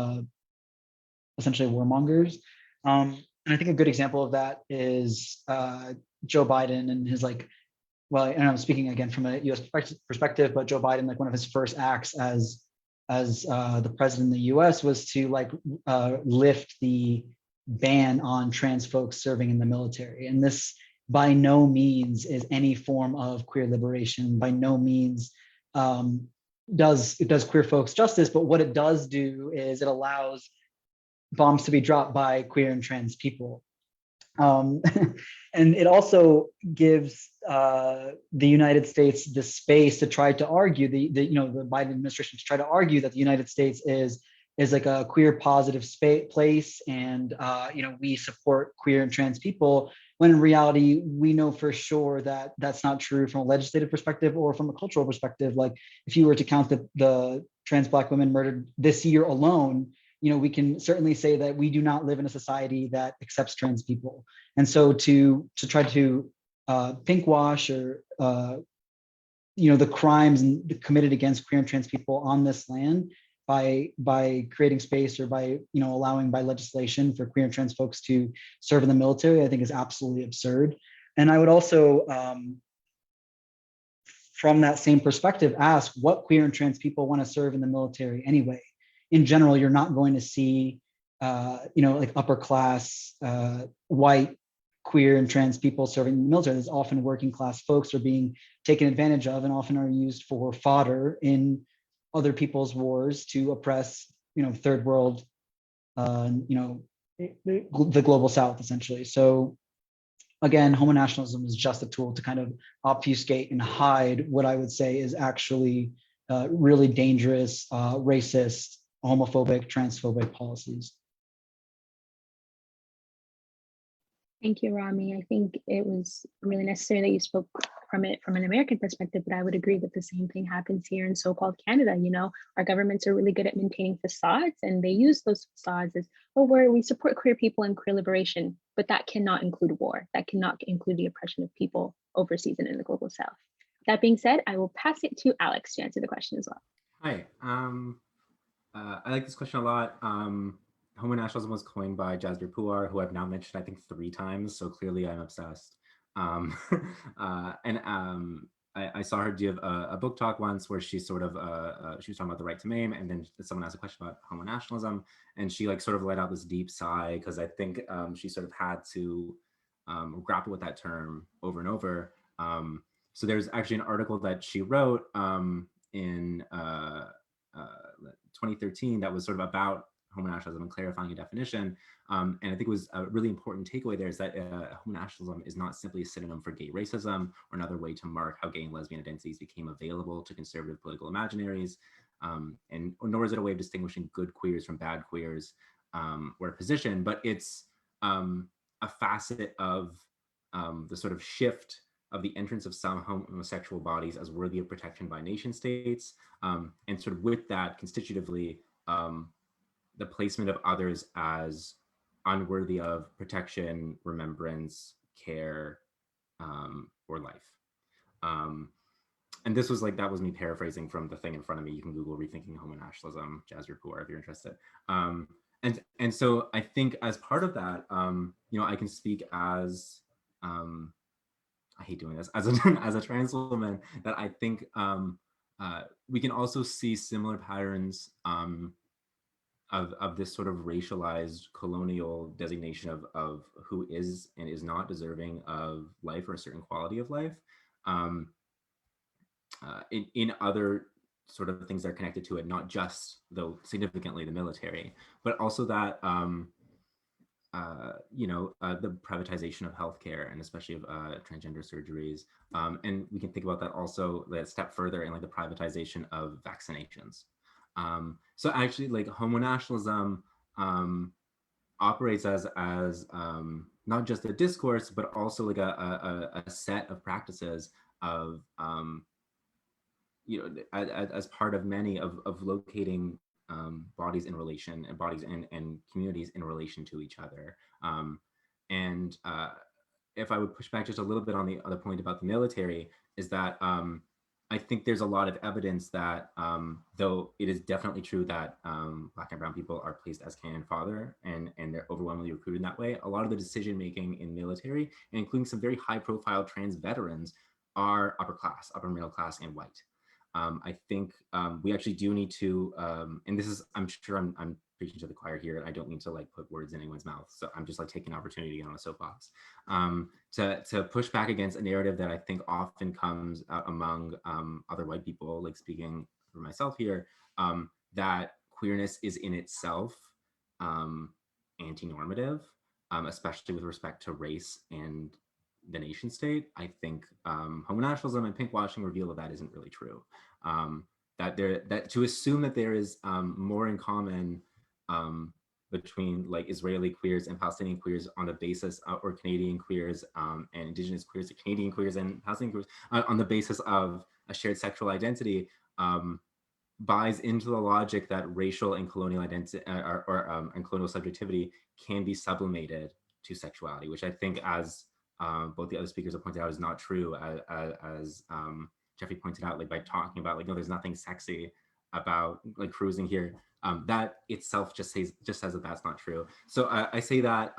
S1: essentially warmongers. And I think a good example of that is Joe Biden and his like, well, and I'm speaking again from a US perspective, but Joe Biden, like one of his first acts as the president of the US was to like lift the ban on trans folks serving in the military. And this by no means is any form of queer liberation, by no means does queer folks justice, but what it does do is it allows bombs to be dropped by queer and trans people. And it also gives the United States the space to try to argue the Biden administration to try to argue that the United States is like a queer positive place, and we support queer and trans people, when in reality we know for sure that that's not true from a legislative perspective or from a cultural perspective. Like if you were to count the trans Black women murdered this year alone, we can certainly say that we do not live in a society that accepts trans people. And so to try to pinkwash or the crimes committed against queer and trans people on this land by creating space or by allowing by legislation for queer and trans folks to serve in the military, I think is absolutely absurd. And I would also from that same perspective ask what queer and trans people want to serve in the military anyway. In general, you're not going to see like upper class white queer and trans people serving in the military. There's often working class folks are being taken advantage of and often are used for fodder in other people's wars to oppress, third world, the global South, essentially. So again, homonationalism is just a tool to kind of obfuscate and hide what I would say is actually really dangerous, racist, homophobic, transphobic policies.
S3: Thank you, Rami. I think it was really necessary that you spoke from it from an American perspective, but I would agree that the same thing happens here in so-called Canada. You know, our governments are really good at maintaining facades, and they use those facades as, oh, we support queer people and queer liberation, but that cannot include war. That cannot include the oppression of people overseas and in the global South. That being said, I will pass it to Alex to answer the question as well.
S4: Hi, I like this question a lot. Homo nationalism was coined by Jasbir Puar, who I've now mentioned, I think 3 times. So clearly I'm obsessed. I saw her do a book talk once where she sort of, she was talking about the right to maim, and then someone asked a question about homo nationalism, and she like sort of let out this deep sigh, because I think she sort of had to grapple with that term over and over. So there's actually an article that she wrote in 2013 that was sort of about homo nationalism and clarifying a definition. And I think it was a really important takeaway there is that homo nationalism is not simply a synonym for gay racism or another way to mark how gay and lesbian identities became available to conservative political imaginaries. And nor is it a way of distinguishing good queers from bad queers or a position, but it's a facet of the sort of shift of the entrance of some homosexual bodies as worthy of protection by nation states, and sort of with that constitutively, the placement of others as unworthy of protection, remembrance, care, or life. And this was like, that was me paraphrasing from the thing in front of me. You can Google Rethinking Homo Nationalism, Jasbir Puar, if you're interested. And so I think as part of that, you know, I can speak as, I hate doing this, as a trans woman, that I think we can also see similar patterns of this sort of racialized colonial designation of who is and is not deserving of life or a certain quality of life in other sort of things that are connected to it, not just, though significantly, the military, but also that you know, the privatization of healthcare and especially of transgender surgeries. And we can think about that also a step further in like the privatization of vaccinations. So actually like homo nationalism operates as not just a discourse, but also like a set of practices of, you know, as part of many of locating bodies in relation and bodies and communities in relation to each other. And if I would push back just a little bit on the other point about the military, is that I think there's a lot of evidence that though it is definitely true that Black and brown people are placed as cannon fodder and they're overwhelmingly recruited in that way, a lot of the decision making in military, and including some very high profile trans veterans, are upper class, upper middle class, and white. I think we actually do need to, and this is, I'm sure I'm preaching to the choir here, and I don't mean to like put words in anyone's mouth. So I'm just like taking an opportunity to get on a soapbox to push back against a narrative that I think often comes out among other white people, like speaking for myself here, that queerness is in itself anti-normative, especially with respect to race and the nation state. I think homo nationalism and pinkwashing reveal that isn't really true. That to assume that there is more in common between like Israeli queers and Palestinian queers on the basis of, or Canadian queers and Indigenous queers, Canadian queers and Palestinian queers on the basis of a shared sexual identity buys into the logic that racial and colonial identity and colonial subjectivity can be sublimated to sexuality, which I think, as both the other speakers have pointed out, is not true, as Jeffrey pointed out, like by talking about like, no, there's nothing sexy about like cruising here. That itself just says that that's not true. So I say that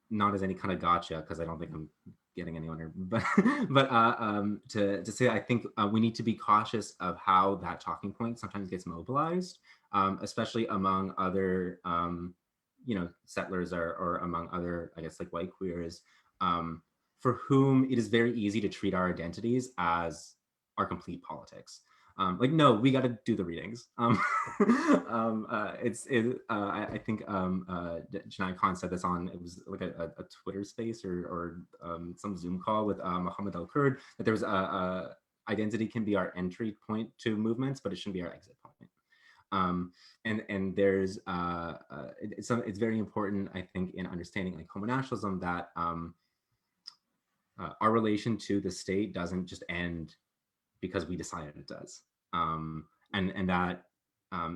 S4: not as any kind of gotcha, because I don't think I'm getting anyone here, but to say I think we need to be cautious of how that talking point sometimes gets mobilized, especially among other you know, settlers or among other, I guess, like white queers, for whom it is very easy to treat our identities as our complete politics. Like, no, we got to do the readings. I think Janai Khan said this on, it was like a Twitter space or some Zoom call with Mohammed Al-Kurd, that there was identity can be our entry point to movements, but it shouldn't be our exit point. And there's it's very important, I think, in understanding like homonationalism that our relation to the state doesn't just end because we decided it does. And that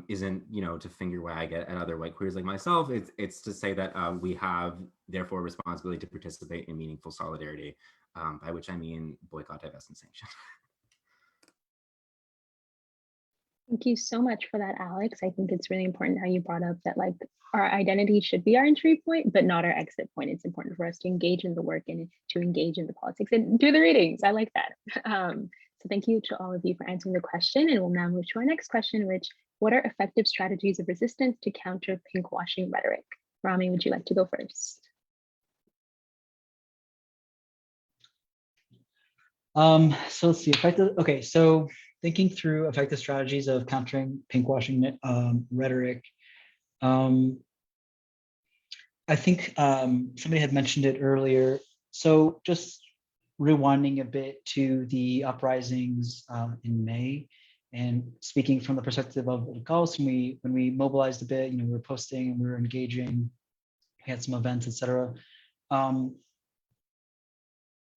S4: isn't, you know, to finger wag at other white queers like myself. It's to say that we have therefore a responsibility to participate in meaningful solidarity, by which I mean boycott, divest, and sanction.
S3: Thank you so much for that, Alex. I think it's really important how you brought up that like our identity should be our entry point, but not our exit point. It's important for us to engage in the work and to engage in the politics and do the readings. I like that. So thank you to all of you for answering the question. And we'll now move to our next question, which, what are effective strategies of resistance to counter pinkwashing rhetoric? Rami, would you like to go first?
S1: So let's see, effective. Okay, so thinking through effective strategies of countering pinkwashing rhetoric. I think somebody had mentioned it earlier. So just rewinding a bit to the uprisings in May, and speaking from the perspective of the Gauss, when we mobilized a bit, you know, we were posting and we were engaging, we had some events, etc.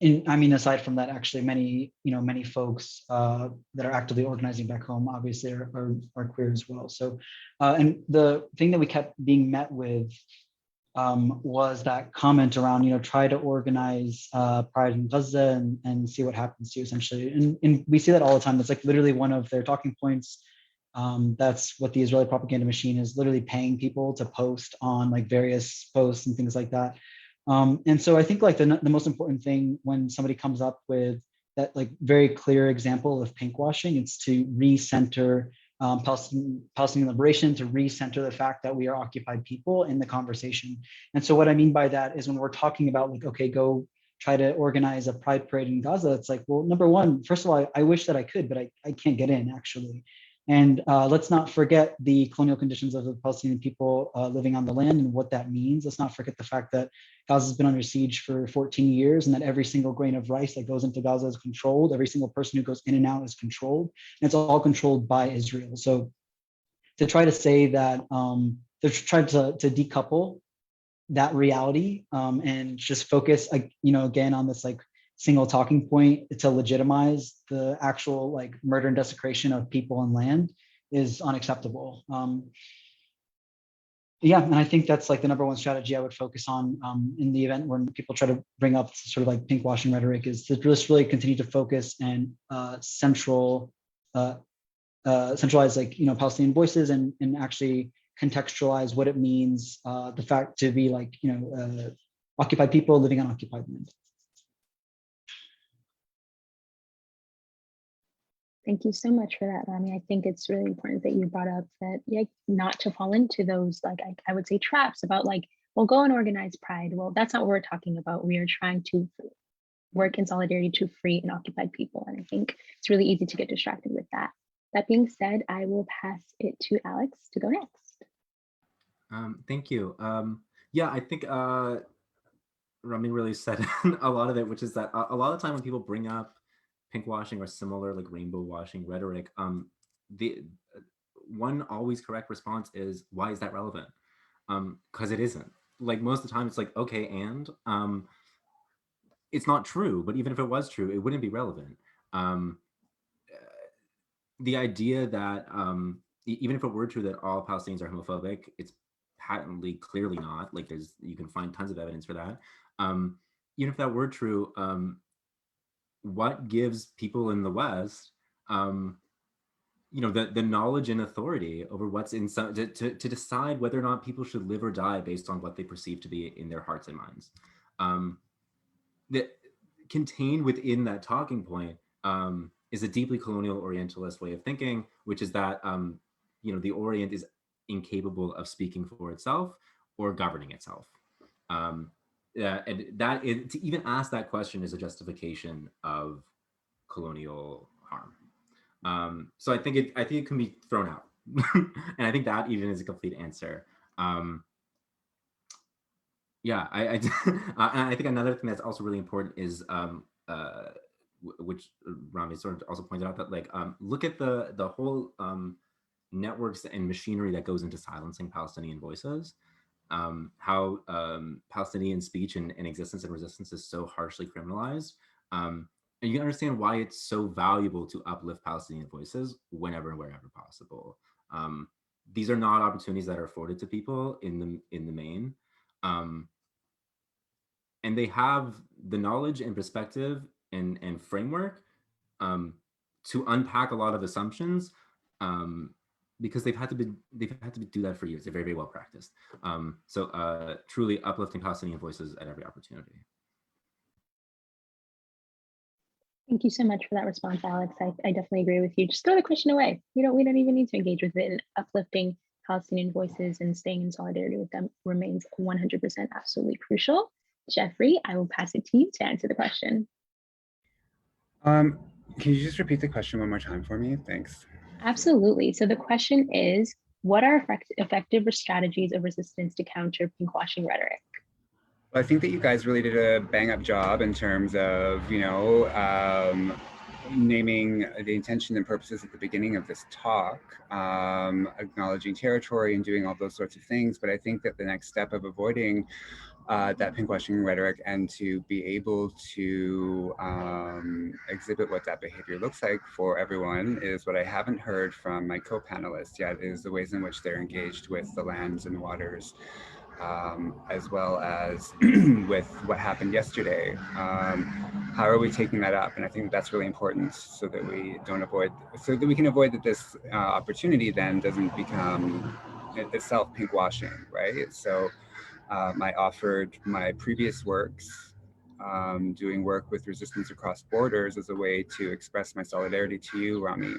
S1: I mean, aside from that, actually, many folks that are actively organizing back home, obviously, are queer as well. So, and the thing that we kept being met with was that comment around, you know, try to organize Pride in Gaza and see what happens to you, essentially. And we see that all the time. That's like literally one of their talking points. That's what the Israeli propaganda machine is, literally paying people to post on like various posts and things like that. And so I think like the most important thing when somebody comes up with that like very clear example of pinkwashing, it's to recenter Palestinian liberation, to recenter the fact that we are occupied people in the conversation. And so what I mean by that is when we're talking about like, okay, go try to organize a pride parade in Gaza, it's like, well, number one, first of all, I wish that I could, but I can't get in actually. And let's not forget the colonial conditions of the Palestinian people living on the land and what that means. Let's not forget the fact that Gaza has been under siege for 14 years and that every single grain of rice that goes into Gaza is controlled. Every single person who goes in and out is controlled. And it's all controlled by Israel. So to try to say that, they're trying to decouple that reality and just focus, you know, again, on this like single talking point to legitimize the actual like murder and desecration of people and land is unacceptable. Yeah, and I think that's like the number one strategy I would focus on in the event when people try to bring up sort of like pinkwashing rhetoric, is to just really continue to focus and centralize like, you know, Palestinian voices and actually contextualize what it means, the fact to be like, you know, occupied people living on occupied land.
S3: Thank you so much for that, Rami. I think it's really important that you brought up that, yeah, not to fall into those, like, I would say traps about like, well, go and organize Pride. Well, that's not what we're talking about. We are trying to work in solidarity to free and occupied people. And I think it's really easy to get distracted with that. That being said, I will pass it to Alex to go next.
S4: Thank you. Yeah, I think Rami really said a lot of it, which is that a lot of the time when people bring up pinkwashing or similar like rainbow washing rhetoric, the one always correct response is, why is that relevant? Because it isn't. Like most of the time it's like, okay, and it's not true, but even if it was true, it wouldn't be relevant. The idea that even if it were true that all Palestinians are homophobic, it's patently clearly not. Like you can find tons of evidence for that. Even if that were true, what gives people in the West, you know, the knowledge and authority over what's inside to decide whether or not people should live or die based on what they perceive to be in their hearts and minds? That contained within that talking point is a deeply colonial Orientalist way of thinking, which is that you know, the Orient is incapable of speaking for itself or governing itself. And that is, to even ask that question is a justification of colonial harm. So I think it can be thrown out, and I think that even is a complete answer. Yeah, and I think another thing that's also really important is which Rami sort of also pointed out, that like look at the whole networks and machinery that goes into silencing Palestinian voices, how Palestinian speech and existence and resistance is so harshly criminalized. And you can understand why it's so valuable to uplift Palestinian voices whenever and wherever possible. These are not opportunities that are afforded to people in the main. And they have the knowledge and perspective and framework to unpack a lot of assumptions, because they've had to do that for years. They're very, very well practiced. So truly uplifting Palestinian voices at every opportunity.
S3: Thank you so much for that response, Alex. I definitely agree with you. Just throw the question away. We don't even need to engage with it. And uplifting Palestinian voices and staying in solidarity with them remains 100% absolutely crucial. Jeffrey, I will pass it to you to answer the question.
S2: Can you just repeat the question one more time for me? Thanks.
S3: Absolutely. So the question is, what are effective strategies of resistance to counter pinkwashing rhetoric?
S2: Well, I think that you guys really did a bang up job in terms of, naming the intention and purposes at the beginning of this talk, acknowledging territory and doing all those sorts of things. But I think that the next step of avoiding that pinkwashing rhetoric and to be able to exhibit what that behavior looks like for everyone is what I haven't heard from my co-panelists yet, is the ways in which they're engaged with the lands and waters, as well as with what happened yesterday. How are we taking that up? And I think that's really important so that we can avoid that this opportunity then doesn't become itself pinkwashing, right? So I offered my previous works, doing work with resistance across borders, as a way to express my solidarity to you, Rami.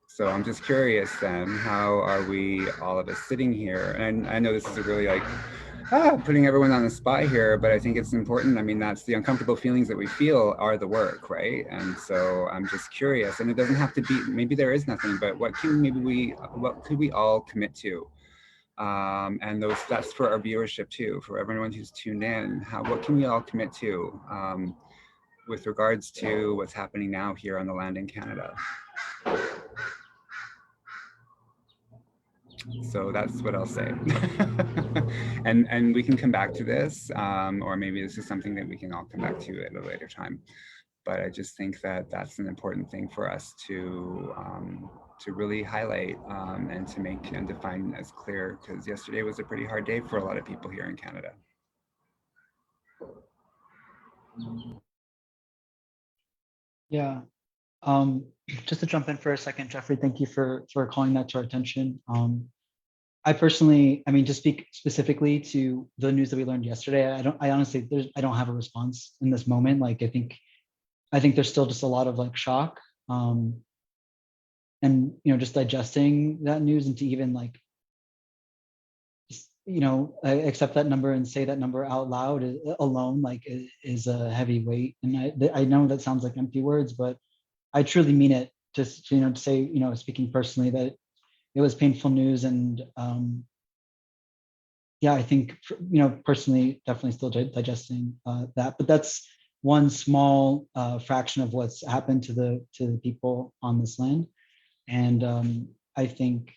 S2: So I'm just curious then, how are we, all of us, sitting here? And I know this is a really putting everyone on the spot here, but I think it's important. I mean, that's the uncomfortable feelings that we feel are the work, right? And so I'm just curious, and it doesn't have to be, maybe there is nothing, but what could we all commit to? And that's for our viewership too, for everyone who's tuned in. What can we all commit to with regards to what's happening now here on the land in Canada? So that's what I'll say. and we can come back to this, or maybe this is something that we can all come back to at a later time. But I just think that that's an important thing for us to really highlight, and to make and define as clear, because yesterday was a pretty hard day for a lot of people here in Canada.
S1: Yeah. Just to jump in for a second, Jeffrey, thank you for calling that to our attention. I personally, to speak specifically to the news that we learned yesterday, I honestly don't have a response in this moment. Like, I think there's still just a lot of shock, and just digesting that news, and to even accept that number and say that number out loud alone is a heavy weight. And I know that sounds like empty words, but I truly mean it. Just to say, speaking personally, that it was painful news, and yeah, I think personally, definitely still digesting that. But that's one small fraction of what's happened to the people on this land. And I think,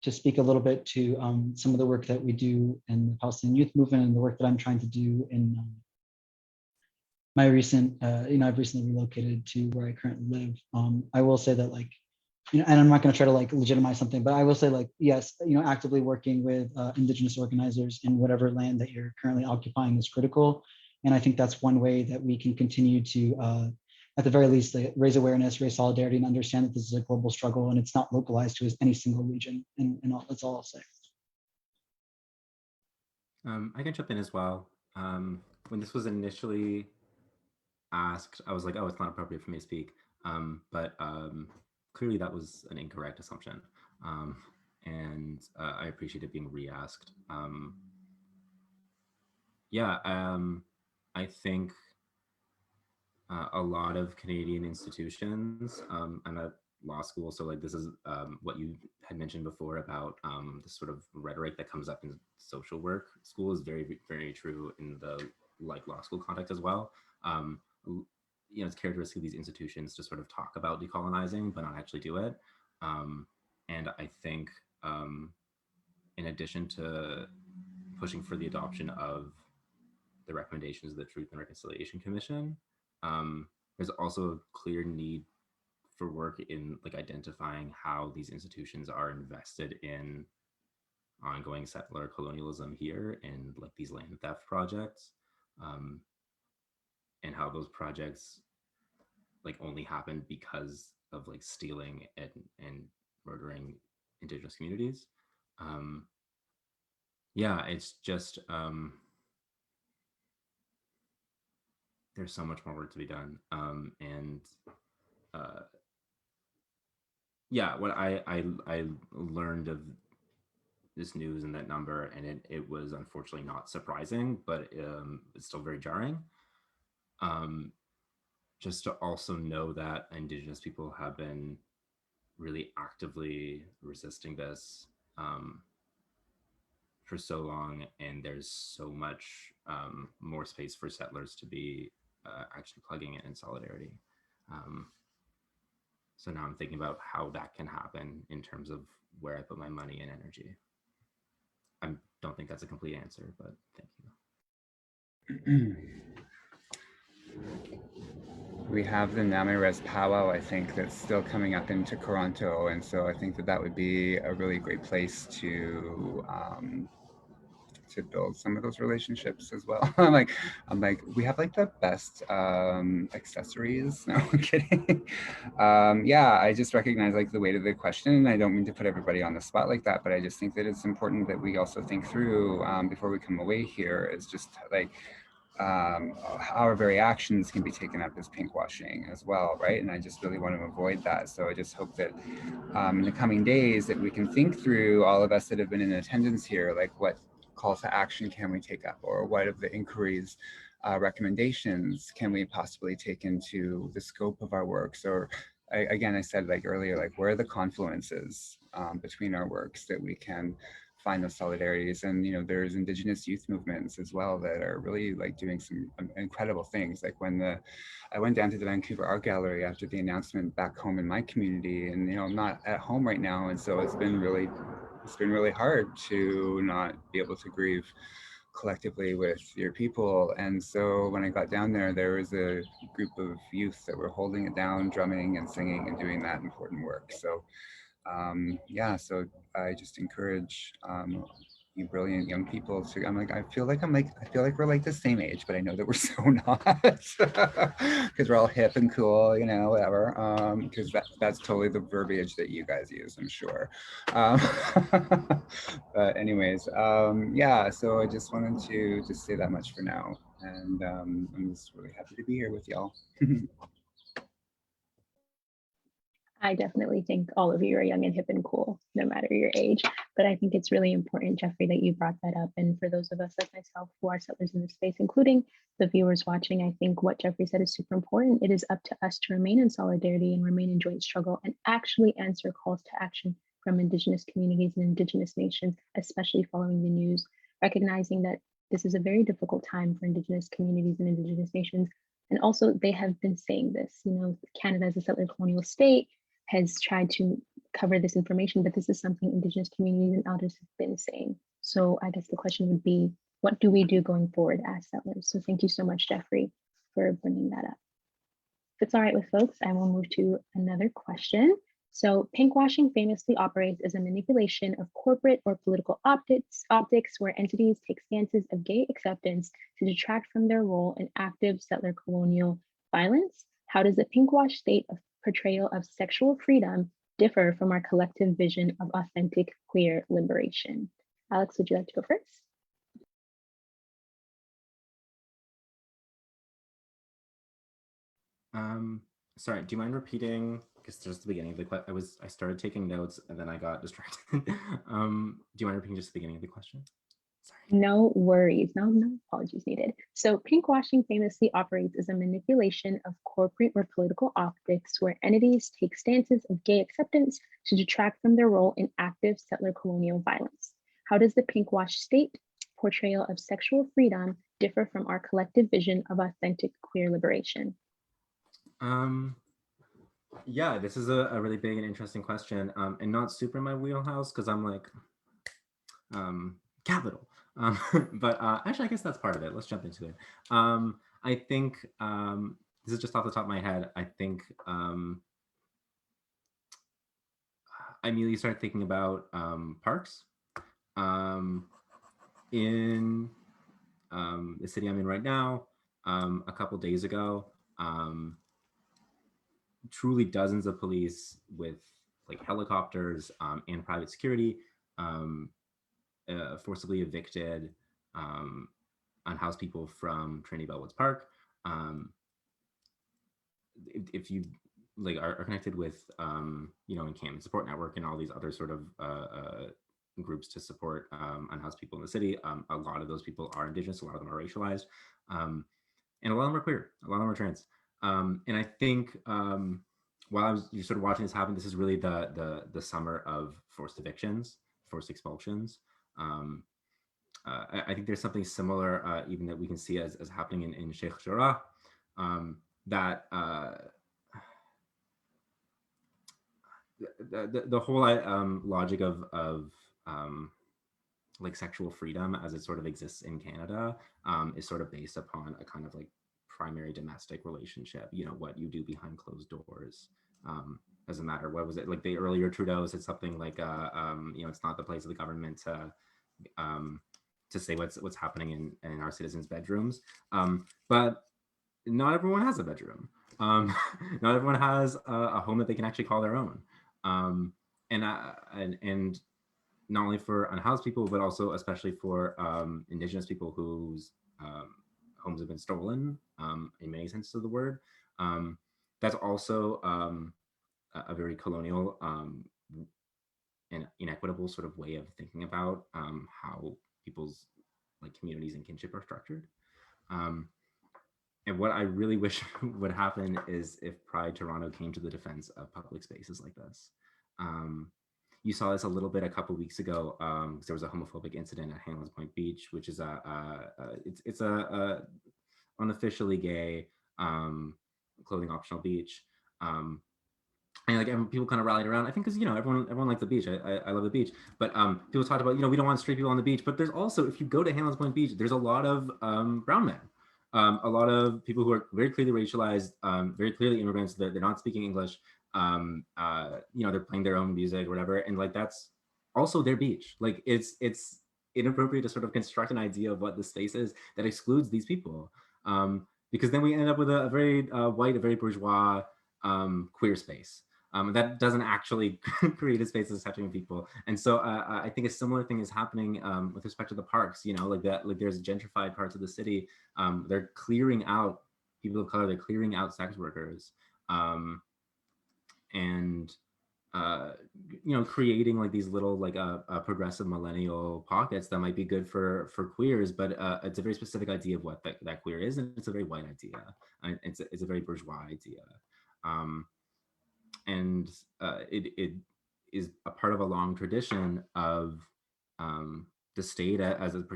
S1: to speak a little bit to some of the work that we do in the Palestinian youth movement, and the work that I'm trying to do in my recent, I've recently relocated to where I currently live. I will say that and I'm not going to try to legitimize something, but I will say yes, actively working with Indigenous organizers in whatever land that you're currently occupying is critical. And I think that's one way that we can continue to, at the very least, raise awareness, raise solidarity, and understand that this is a global struggle and it's not localized to any single region. And that's all I'll say.
S4: I can jump in as well. When this was initially asked, I was like, oh, it's not appropriate for me to speak. But clearly that was an incorrect assumption. And I appreciate it being re-asked. I think a lot of Canadian institutions, I'm at law school, so this is what you had mentioned before about the sort of rhetoric that comes up in social work school is very, very true in the law school context as well. It's characteristic of these institutions to sort of talk about decolonizing, but not actually do it. And I think in addition to pushing for the adoption of the recommendations of the Truth and Reconciliation Commission, there's also a clear need for work in like identifying how these institutions are invested in ongoing settler colonialism here and like these land theft projects, and how those projects like only happen because of like stealing and murdering Indigenous communities. Yeah, it's just there's so much more work to be done, and yeah, what I learned of this news and that number, and it was unfortunately not surprising, but it's still very jarring. Just to also know that Indigenous people have been really actively resisting this for so long, and there's so much more space for settlers to be actually plugging in solidarity. So now I'm thinking about how that can happen in terms of where I put my money and energy. I don't think that's a complete answer, but thank you.
S2: We have the Namires powwow, I think, that's still coming up into Toronto, and so I think that that would be a really great place to build some of those relationships as well. I'm like, we have like the best accessories. No, I'm kidding. Yeah, I just recognize like the weight of the question, and I don't mean to put everybody on the spot like that, but I just think that it's important that we also think through before we come away here is just like our very actions can be taken up as pinkwashing as well, right? And I just really want to avoid that. So I just hope that in the coming days that we can think through, all of us that have been in attendance here, like what calls to action can we take up, or what of the inquiries, recommendations can we possibly take into the scope of our works? Or again, I said like earlier, like where are the confluences between our works that we can find those solidarities. And you know, there's Indigenous youth movements as well that are really like doing some incredible things. Like when I went down to the Vancouver Art Gallery after the announcement back home in my community, and you know, I'm not at home right now, and so it's been really hard to not be able to grieve collectively with your people. And so when I got down there, there was a group of youth that were holding it down, drumming and singing and doing that important work. So yeah, so I just encourage you brilliant young people to, I feel like we're like the same age, but I know that we're so not, because we're all hip and cool, you know, whatever, because that's totally the verbiage that you guys use, I'm sure. But anyways, yeah, so I just wanted to just say that much for now. And I'm just really happy to be here with y'all.
S3: I definitely think all of you are young and hip and cool, no matter your age. But I think it's really important, Jeffrey, that you brought that up. And for those of us like myself who are settlers in this space, including the viewers watching, I think what Jeffrey said is super important. It is up to us to remain in solidarity and remain in joint struggle and actually answer calls to action from Indigenous communities and Indigenous nations, especially following the news, recognizing that this is a very difficult time for Indigenous communities and Indigenous nations. And also they have been saying this, you know, Canada as a settler colonial state has tried to cover this information, but this is something Indigenous communities and elders have been saying. So I guess the question would be, what do we do going forward as settlers? So thank you so much, Jeffrey, for bringing that up. If it's all right with folks, I will move to another question. So pinkwashing famously operates as a manipulation of corporate or political optics where entities take stances of gay acceptance to detract from their role in active settler colonial violence. How does the pinkwash state of portrayal of sexual freedom differ from our collective vision of authentic queer liberation? Alex, would you like to go first?
S4: Sorry, do you mind repeating? Because just the beginning of the question, I started taking notes and then I got distracted. Do you mind repeating just the beginning of the question? Sorry.
S3: No worries, no apologies needed. So pinkwashing famously operates as a manipulation of corporate or political optics where entities take stances of gay acceptance to detract from their role in active settler colonial violence. How does the pinkwash state portrayal of sexual freedom differ from our collective vision of authentic queer liberation?
S4: Yeah, this is a really big and interesting question, and not super in my wheelhouse because I'm like, capital. But actually, I guess that's part of it. Let's jump into it. I think this is just off the top of my head. I think I immediately started thinking about parks. In the city I'm in right now, a couple days ago, truly dozens of police with like helicopters and private security forcibly evicted unhoused people from Trinity Bellwoods Park. If you like are connected with encampment support network and all these other sort of groups to support unhoused people in the city, a lot of those people are Indigenous, a lot of them are racialized, and a lot of them are queer, a lot of them are trans. And I think while you're sort of watching this happen, this is really the summer of forced evictions, forced expulsions. I think there's something similar even that we can see as happening in Sheikh Jarrah, that the whole logic of like sexual freedom as it sort of exists in Canada is sort of based upon a kind of like primary domestic relationship. You know, what you do behind closed doors doesn't matter. What was it like the earlier Trudeau said something like it's not the place of the government to say what's happening in our citizens' bedrooms. But not everyone has a bedroom. Not everyone has a home that they can actually call their own. And not only for unhoused people, but also especially for Indigenous people whose homes have been stolen in many senses of the word. That's also a very colonial and inequitable sort of way of thinking about how people's like communities and kinship are structured. And what I really wish would happen is if Pride Toronto came to the defense of public spaces like this. You saw this a little bit a couple of weeks ago because there was a homophobic incident at Hamlin's Point Beach, which is it's a unofficially gay clothing optional beach. And like people kind of rallied around. I think because everyone likes the beach. I love the beach, but people talked about we don't want straight people on the beach. But there's also, if you go to Hamlin's Point Beach, there's a lot of brown men, a lot of people who are very clearly racialized, very clearly immigrants. They're not speaking English. They're playing their own music or whatever, and like that's also their beach. Like it's inappropriate to sort of construct an idea of what the space is that excludes these people, because then we end up with a very white, a very bourgeois queer space. That doesn't actually create a space that's accepting people. And so I think a similar thing is happening with respect to the parks, like there's gentrified parts of the city. They're clearing out people of color, they're clearing out sex workers. And creating like these little like progressive millennial pockets that might be good for queers, but it's a very specific idea of what that queer is, and it's a very white idea. It's a very bourgeois idea. And it is a part of a long tradition of the state as an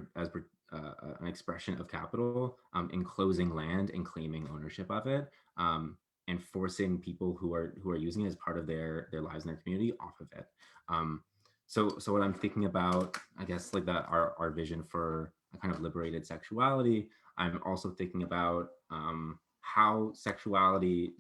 S4: expression of capital, enclosing land and claiming ownership of it, and forcing people who are using it as part of their lives and their community off of it. So what I'm thinking about, I guess, like that our vision for a kind of liberated sexuality. I'm also thinking about how sexuality,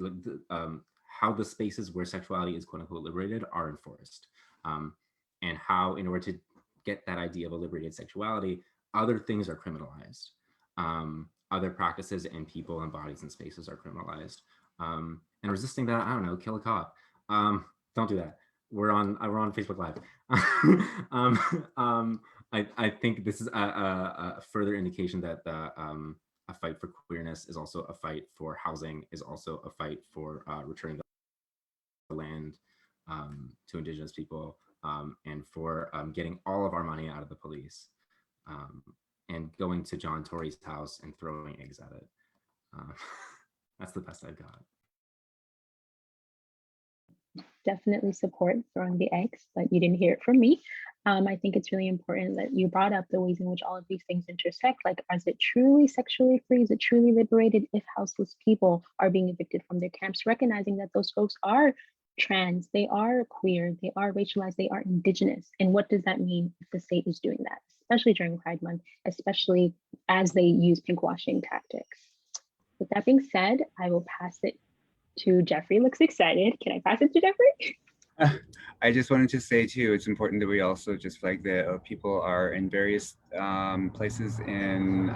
S4: how the spaces where sexuality is quote unquote liberated are enforced, and how in order to get that idea of a liberated sexuality, other things are criminalized. Other practices and people and bodies and spaces are criminalized. And resisting that, I don't know, kill a cop. Don't do that. We're on Facebook Live. I think this is a further indication that a fight for queerness is also a fight for housing, is also a fight for returning the land to Indigenous people, and for getting all of our money out of the police, and going to John Tory's house and throwing eggs at it. That's the best I've got.
S3: definitely support throwing the eggs, but you didn't hear it from me. I think it's really important that you brought up the ways in which all of these things intersect. Like, is it truly sexually free? Is it truly liberated if houseless people are being evicted from their camps? Recognizing that those folks are trans, they are queer, they are racialized, they are Indigenous. And what does that mean if the state is doing that, especially during Pride Month, especially as they use pinkwashing tactics? With that being said, I will pass it to Jeffrey. Looks excited. Can I pass it to Jeffrey?
S2: I just wanted to say too, it's important that we also just flag that people are in various places in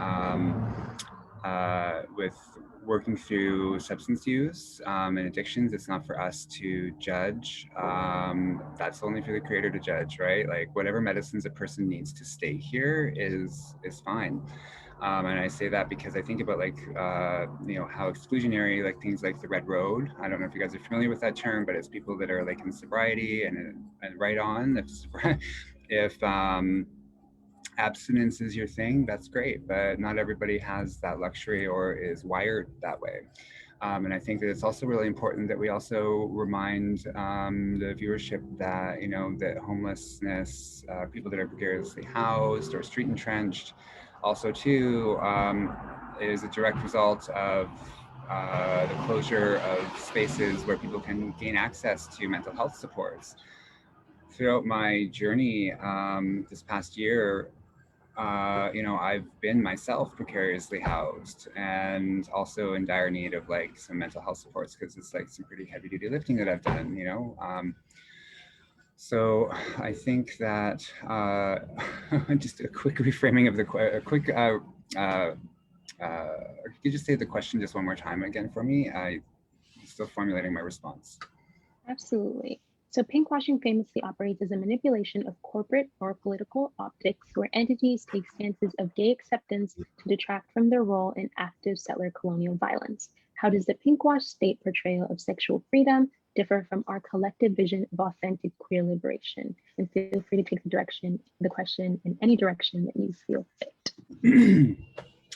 S2: with working through substance use and addictions. It's not for us to judge. That's only for the creator to judge, right? Like whatever medicines a person needs to stay here is fine. And I say that because I think about like, you know, how exclusionary, like things like the Red Road. I don't know if you guys are familiar with that term, but it's people that are like in sobriety and right on. If abstinence is your thing, that's great, but not everybody has that luxury or is wired that way. And I think that it's also really important that we also remind the viewership that, you know, that homelessness, people that are precariously housed or street entrenched, also too, is a direct result of the closure of spaces where people can gain access to mental health supports. Throughout my journey this past year, you know, I've been myself precariously housed and also in dire need of like some mental health supports because it's like some pretty heavy duty lifting that I've done, you know. So I think that just a quick reframing of the could you just say the question just one more time again for me? I'm still formulating my response.
S3: Absolutely. So pinkwashing famously operates as a manipulation of corporate or political optics where entities take stances of gay acceptance to detract from their role in active settler colonial violence. How does the pinkwash state portrayal of sexual freedom differ from our collective vision of authentic queer liberation? And feel free to take the question in any direction that you feel fit.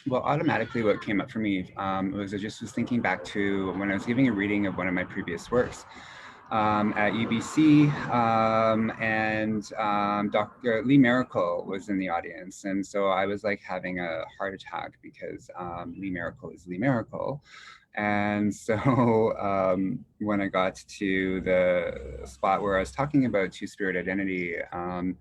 S2: Well, automatically what came up for me was I just was thinking back to when I was giving a reading of one of my previous works at UBC, and Dr. Lee Miracle was in the audience. And so I was like having a heart attack because Lee Miracle is Lee Miracle. And so when I got to the spot where I was talking about two-spirit identity and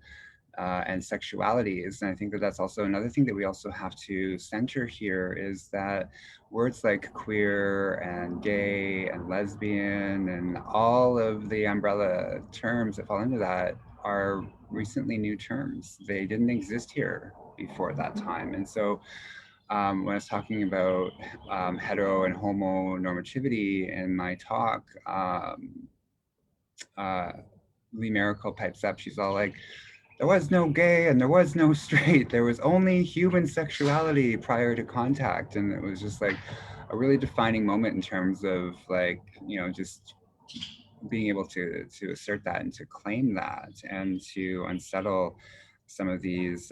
S2: sexualities, and I think that that's also another thing that we also have to center here is that words like queer and gay and lesbian and all of the umbrella terms that fall into that are recently new terms. They didn't exist here before that time. And so when I was talking about hetero and homo normativity in my talk, Lee Miracle pipes up, she's all like, there was no gay and there was no straight. There was only human sexuality prior to contact. And it was just like a really defining moment in terms of like, you know, just being able to assert that and to claim that and to unsettle some of these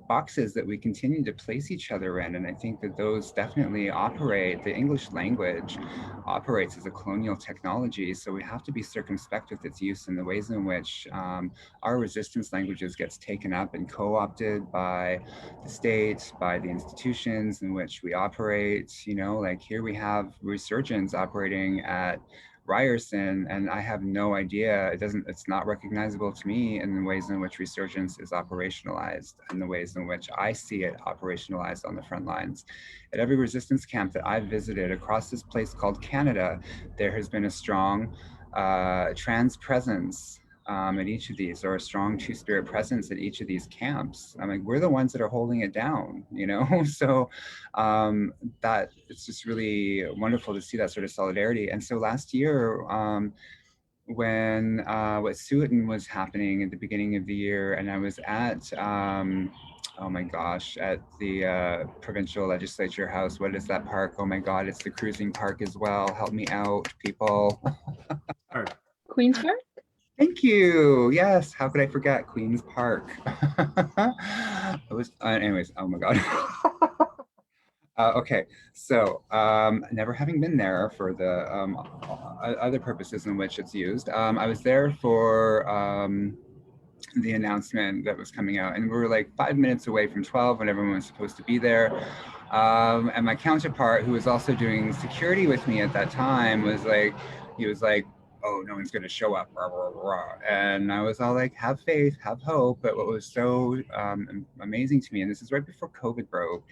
S2: boxes that we continue to place each other in. And I think that those definitely operate, the English language operates as a colonial technology. So we have to be circumspect with its use in the ways in which our resistance languages gets taken up and co-opted by the state, by the institutions in which we operate. You know, like here we have Resurgence operating at Ryerson, and I have no idea, it's not recognizable to me in the ways in which Resurgence is operationalized and the ways in which I see it operationalized on the front lines. At every resistance camp that I've visited across this place called Canada, there has been a strong trans presence at each of these, or a strong two-spirit presence at each of these camps. I mean, we're the ones that are holding it down, you know? So that it's just really wonderful to see that sort of solidarity. And so last year, when Wet'suwet'en was happening at the beginning of the year, and I was at, oh my gosh, at the provincial legislature house. What is that park? Oh my God, it's the cruising park as well. Help me out, people.
S3: Queen's Park?
S2: Thank you. Yes. How could I forget Queen's Park? It was, anyways. Oh my God. Okay, so never having been there for the other purposes in which it's used, I was there for the announcement that was coming out, and we were like 5 minutes away from 12 when everyone was supposed to be there. And my counterpart, who was also doing security with me at that time, was like, he was like, oh, no one's going to show up, rah, rah, rah. And I was all like, have faith, have hope. But what was so amazing to me, and this is right before COVID broke,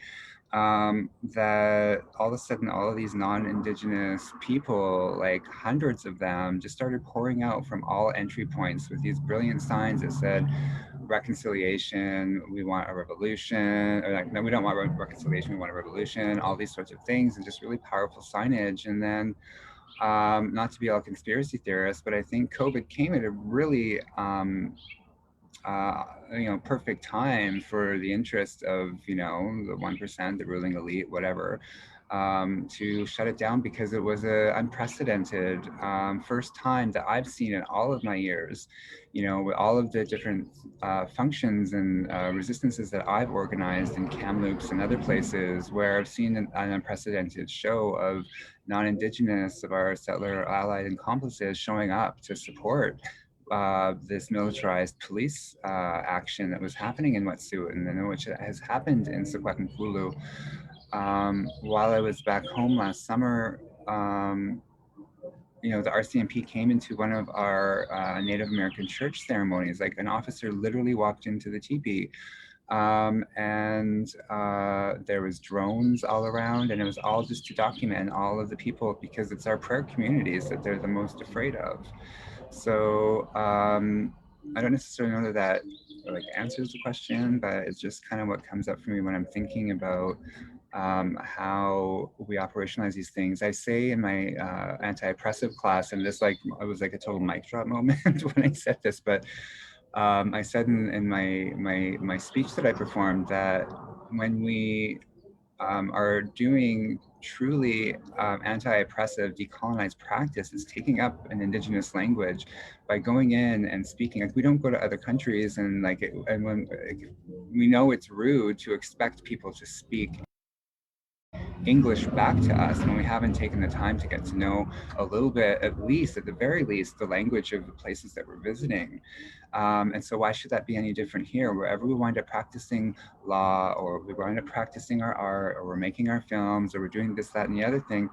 S2: that all of a sudden all of these non-Indigenous people, like hundreds of them, just started pouring out from all entry points with these brilliant signs that said reconciliation, we want a revolution, or like, no, we don't want reconciliation, we want a revolution, all these sorts of things, and just really powerful signage. And then not to be all conspiracy theorists, but I think COVID came at a really perfect time for the interest of, the 1%, the ruling elite, whatever, to shut it down, because it was a unprecedented first time that I've seen in all of my years, with all of the different functions and resistances that I've organized in Kamloops and other places, where I've seen an unprecedented show of non-Indigenous, of our settler allied accomplices showing up to support this militarized police action that was happening in Wet'suwet'en, and which has happened in Secwepemcúlecw. While I was back home last summer, the RCMP came into one of our Native American church ceremonies. Like, an officer literally walked into the teepee, and there was drones all around, and it was all just to document all of the people, because it's our prayer communities that they're the most afraid of. So I don't necessarily know that like answers the question, but it's just kind of what comes up for me when I'm thinking about how we operationalize these things. I say in my anti-oppressive class, and this, like, it was like a total mic drop moment when I said this, but I said in my speech that I performed that when we are doing truly anti-oppressive, decolonized practice, is taking up an Indigenous language by going in and speaking. Like, we don't go to other countries and when we know it's rude to expect people to speak English back to us when we haven't taken the time to get to know a little bit, at the very least, the language of the places that we're visiting. And so why should that be any different here? Wherever we wind up practicing law, or we wind up practicing our art, or we're making our films, or we're doing this, that, and the other thing,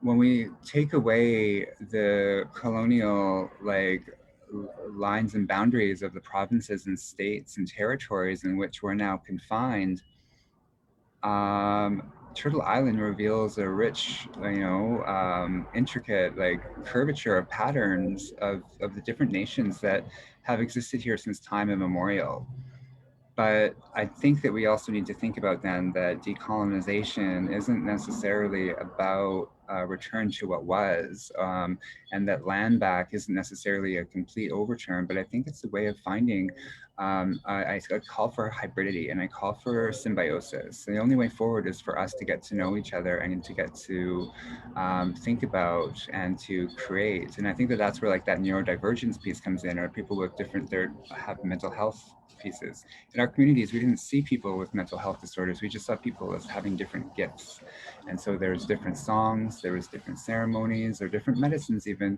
S2: when we take away the colonial lines and boundaries of the provinces and states and territories in which we're now confined, Turtle Island reveals a rich, intricate curvature of patterns of the different nations that have existed here since time immemorial. But I think that we also need to think about then that decolonization isn't necessarily about return to what was, and that land back isn't necessarily a complete overturn, but I think it's a way of finding, I call for hybridity, and I call for symbiosis. The only way forward is for us to get to know each other and to get to think about and to create. And I think that that's where that neurodivergence piece comes in, or people with have mental health pieces. In our communities, we didn't see people with mental health disorders. We just saw people as having different gifts. And so there's different songs, there was different ceremonies, or different medicines even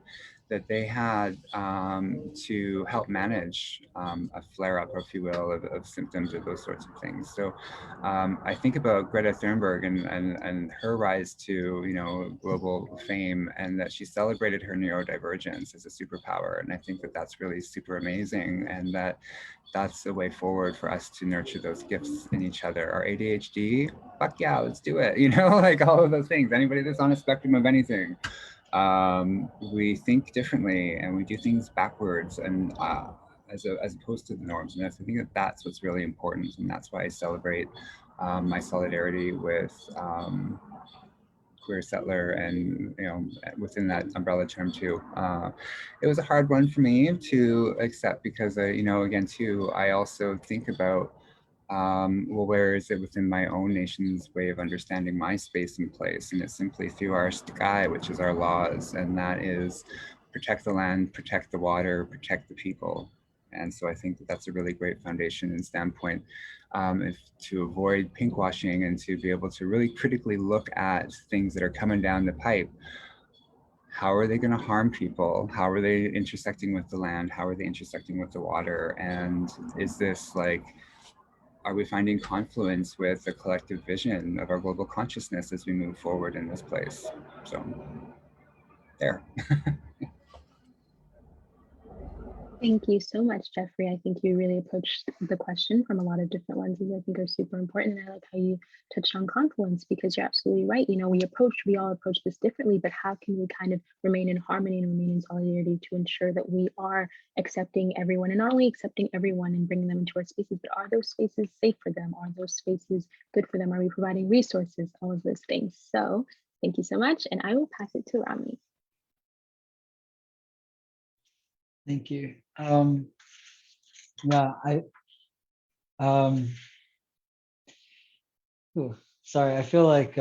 S2: that they had to help manage a flare-up, if you will, of symptoms or those sorts of things. So I think about Greta Thunberg and her rise to global fame, and that she celebrated her neurodivergence as a superpower. And I think that that's really super amazing, and that's the way forward for us to nurture those gifts in each other. Our ADHD, fuck yeah, let's do it. All of those things. Anybody that's on a spectrum of anything, we think differently and we do things backwards, and as opposed to the norms. And I think that that's what's really important, and that's why I celebrate my solidarity with queer settler, and within that umbrella term too. It was a hard one for me to accept, because again too, I also think about well, where is it within my own nation's way of understanding my space and place? And it's simply through our sky, which is our laws, and that is protect the land, protect the water, protect the people. And so I think that that's a really great foundation and standpoint to avoid pinkwashing and to be able to really critically look at things that are coming down the pipe. How are they going to harm people? How are they intersecting with the land? How are they intersecting with the water? And is this like, are we finding confluence with the collective vision of our global consciousness as we move forward in this place? So there.
S3: Thank you so much, Jeffrey. I think you really approached the question from a lot of different lenses. I think are super important. And I like how you touched on confluence, because you're absolutely right. You know, we all approach this differently, but how can we kind of remain in harmony and remain in solidarity to ensure that we are accepting everyone, and not only accepting everyone and bringing them into our spaces, but are those spaces safe for them? Are those spaces good for them? Are we providing resources? All of those things. So thank you so much. And I will pass it to Rami.
S1: Thank you. Yeah, sorry, I feel like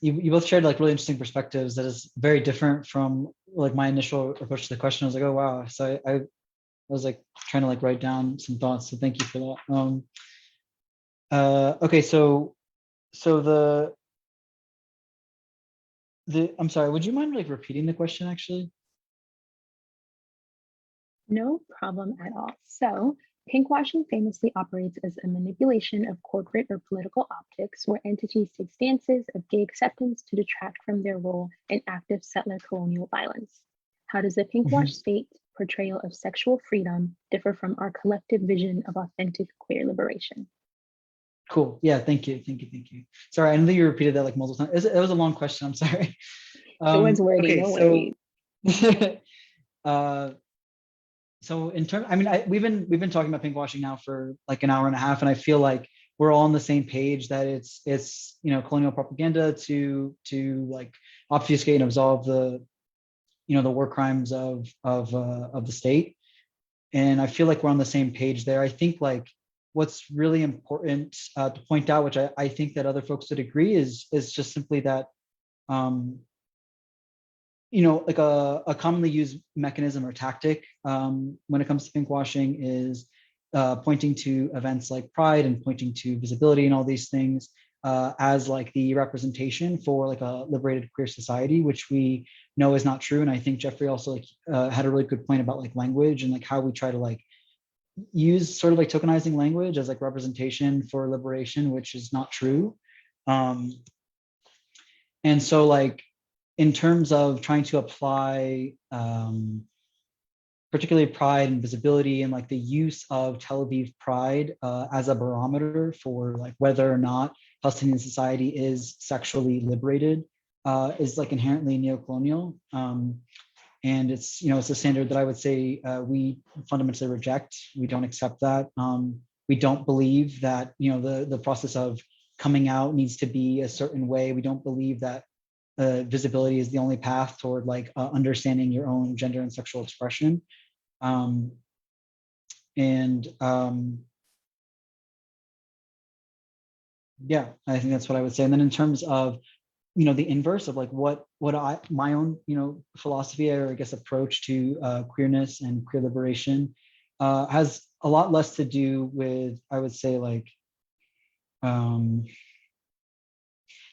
S1: you both shared like really interesting perspectives that is very different from like my initial approach to the question. I was like, oh wow. So I was like trying to like write down some thoughts. So thank you for that. Okay, so I'm sorry, would you mind like repeating the question actually?
S3: No problem at all. So pinkwashing famously operates as a manipulation of corporate or political optics, where entities take stances of gay acceptance to detract from their role in active settler colonial violence. How does the pinkwash state portrayal of sexual freedom differ from our collective vision of authentic queer liberation?
S1: Cool. Yeah, thank you. Sorry, I know that you repeated that like multiple times. It was a long question. I'm sorry.
S3: It was wordy,
S1: okay,
S3: no
S1: worries. So in terms, I mean, we've been talking about pinkwashing now for like an hour and a half, and I feel like we're all on the same page that it's you know, colonial propaganda to like obfuscate and absolve the, you know, the war crimes of the state. And I feel like we're on the same page there. I think like what's really important to point out, which I think that other folks would agree, is just simply that you know, like a commonly used mechanism or tactic when it comes to pinkwashing is pointing to events like Pride and pointing to visibility and all these things as like the representation for like a liberated queer society, which we know is not true. And I think Jeffrey also like had a really good point about like language and like how we try to like use sort of like tokenizing language as like representation for liberation, which is not true. And so like, in terms of trying to apply particularly Pride and visibility and like the use of Tel Aviv Pride as a barometer for like whether or not Palestinian society is sexually liberated is like inherently neocolonial. And it's, you know, it's a standard that I would say we fundamentally reject. We don't accept that. We don't believe that, you know, the process of coming out needs to be a certain way. We don't believe that visibility is the only path toward like understanding your own gender and sexual expression. Yeah, I think that's what I would say. And then in terms of, you know, the inverse of like what my own, you know, philosophy or I guess approach to queerness and queer liberation has a lot less to do with, I would say like,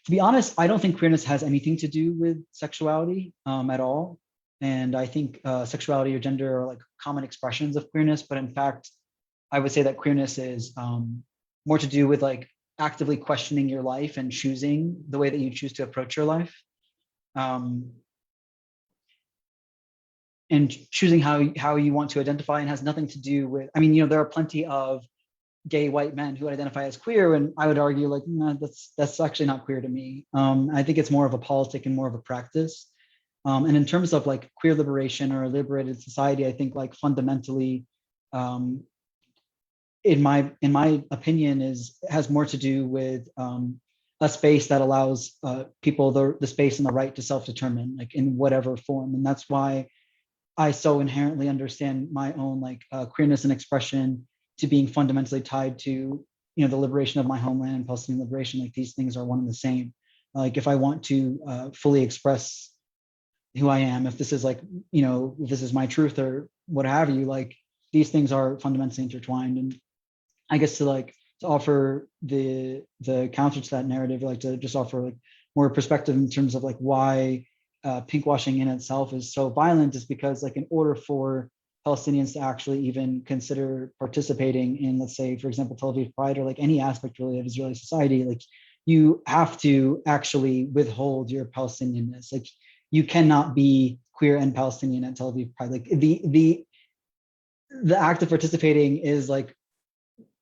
S1: to be honest, I don't think queerness has anything to do with sexuality at all. And I think sexuality or gender are like common expressions of queerness, but in fact, I would say that queerness is more to do with like actively questioning your life and choosing the way that you choose to approach your life. And choosing how you want to identify, and has nothing to do with, I mean, you know, there are plenty of gay white men who identify as queer, and I would argue like, no, that's actually not queer to me. I think it's more of a politic and more of a practice. And in terms of like queer liberation or a liberated society, I think like fundamentally, in my opinion, has more to do with a space that allows people the space and the right to self-determine, like in whatever form. And that's why I so inherently understand my own like queerness and expression to being fundamentally tied to, you know, the liberation of my homeland and Palestinian liberation. Like these things are one and the same. Like if I want to fully express who I am, if this is like, you know, if this is my truth or what have you, like these things are fundamentally intertwined. And I guess to offer the counter to that narrative, like to just offer like more perspective in terms of like why pinkwashing in itself is so violent, is because like in order for Palestinians to actually even consider participating in, let's say, for example, Tel Aviv Pride or like any aspect really of Israeli society, like you have to actually withhold your Palestinianness. Like you cannot be queer and Palestinian at Tel Aviv Pride. Like the act of participating is like,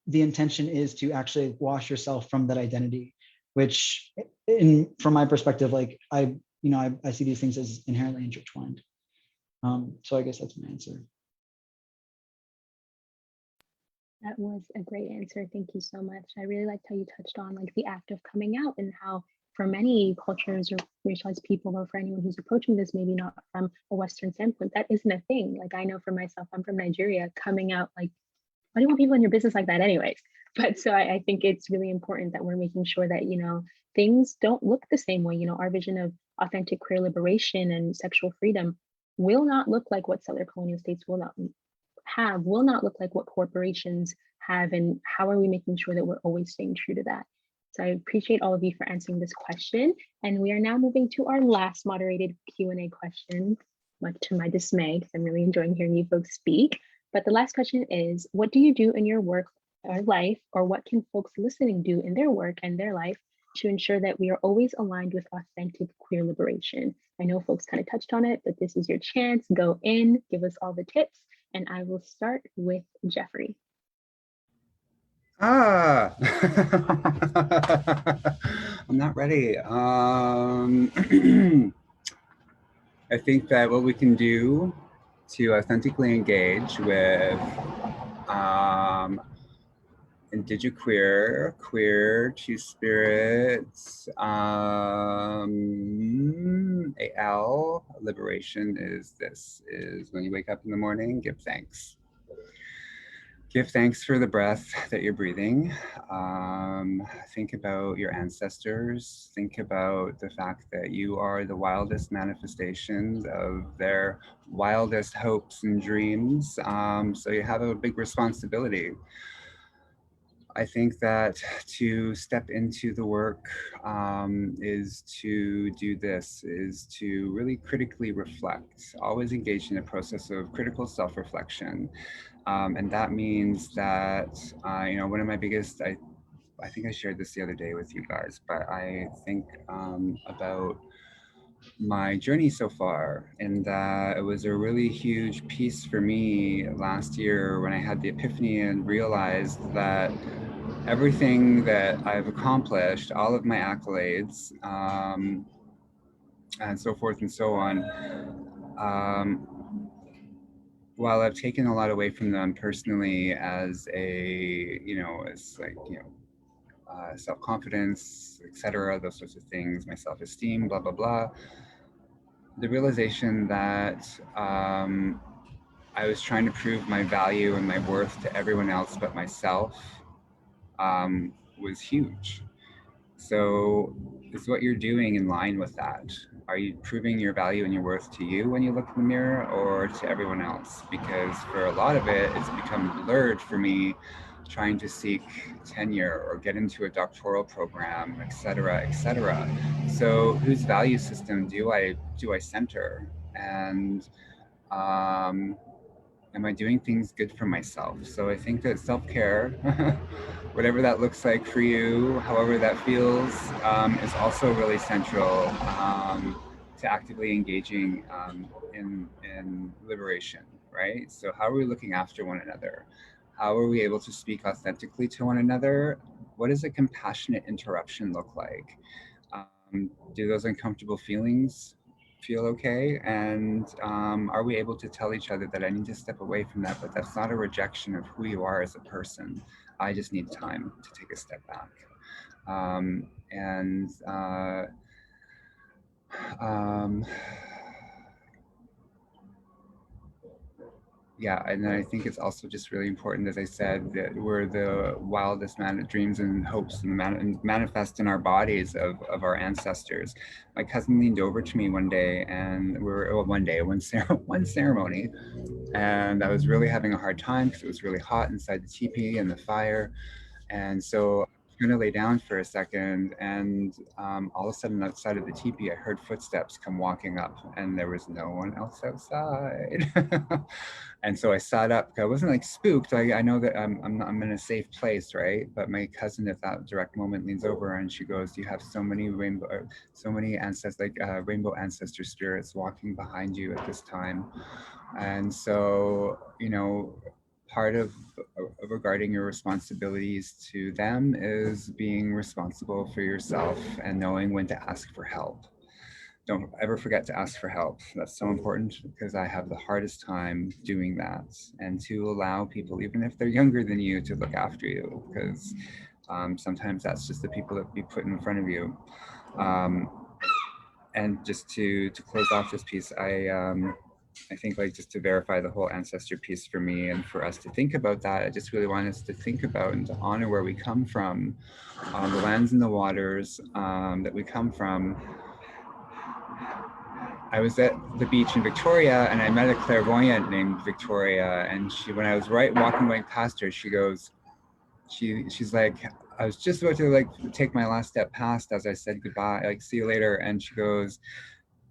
S1: the intention is to actually wash yourself from that identity, which from my perspective, like I see these things as inherently intertwined. So I guess that's my answer.
S3: That was a great answer. Thank you so much. I really liked how you touched on like the act of coming out, and how for many cultures or racialized people, or for anyone who's approaching this, maybe not from a Western standpoint, that isn't a thing. Like I know for myself, I'm from Nigeria, coming out, like, why do you want people in your business like that anyways? But so I think it's really important that we're making sure that, you know, things don't look the same way. You know, our vision of authentic queer liberation and sexual freedom will not look like what settler colonial states will not look like what corporations have. And how are we making sure that we're always staying true to that? So I appreciate all of you for answering this question. And we are now moving to our last moderated Q&A question, much to my dismay, because I'm really enjoying hearing you folks speak. But the last question is, what do you do in your work or life, or what can folks listening do in their work and their life to ensure that we are always aligned with authentic queer liberation? I know folks kind of touched on it, but this is your chance. Go in, give us all the tips, and I will start with Jeffrey.
S2: I'm not ready. I think that what we can do to authentically engage with Indigenous queer, two-spirit, AL, liberation is when you wake up in the morning, give thanks. Give thanks for the breath that you're breathing. Think about your ancestors. Think about the fact that you are the wildest manifestations of their wildest hopes and dreams. So you have a big responsibility. I think that to step into the work is to do this, is to really critically reflect, always engage in a process of critical self-reflection. And that means that, you know, one of my biggest, I think I shared this the other day with you guys, but I think about my journey so far, and it was a really huge piece for me last year when I had the epiphany and realized that everything that I've accomplished, all of my accolades, and so forth and so on, while I've taken a lot away from them personally as a, you know, as like, you know, self-confidence, etc., those sorts of things, my self-esteem, blah, blah, blah. The realization that I was trying to prove my value and my worth to everyone else but myself was huge. So is what you're doing in line with that? Are you proving your value and your worth to you when you look in the mirror, or to everyone else? Because for a lot of it, it's become blurred for me trying to seek tenure or get into a doctoral program, et cetera, et cetera. So whose value system do I center? And am I doing things good for myself? So I think that self-care, whatever that looks like for you, however that feels, is also really central to actively engaging in liberation, right? So how are we looking after one another? How are we able to speak authentically to one another? What does a compassionate interruption look like? Do those uncomfortable feelings feel okay? And are we able to tell each other that I need to step away from that, but that's not a rejection of who you are as a person. I just need time to take a step back. Yeah, and then I think it's also just really important, as I said, that we're the wildest dreams and hopes and manifest in our bodies of our ancestors. My cousin leaned over to me one day, and one ceremony, and I was really having a hard time because it was really hot inside the teepee and the fire, and so I was going to lay down for a second, and all of a sudden outside of the teepee, I heard footsteps come walking up, and there was no one else outside. And so I sat up. I wasn't like spooked. I know that I'm in a safe place, right? But my cousin at that direct moment leans over and she goes, "You have so many ancestors, like rainbow ancestor spirits walking behind you at this time." And so, you know, part of regarding your responsibilities to them is being responsible for yourself and knowing when to ask for help. Don't ever forget to ask for help. That's so important because I have the hardest time doing that, and to allow people, even if they're younger than you, to look after you, because sometimes that's just the people that be put in front of you. And just to close off this piece, I think, like, just to verify the whole ancestor piece for me and for us to think about that, I just really want us to think about and to honor where we come from, the lands and the waters that we come from. I was at the beach in Victoria and I met a clairvoyant named Victoria, and when I was walking right past her, she goes, she's like, I was just about to like take my last step past as I said goodbye, like see you later, and she goes,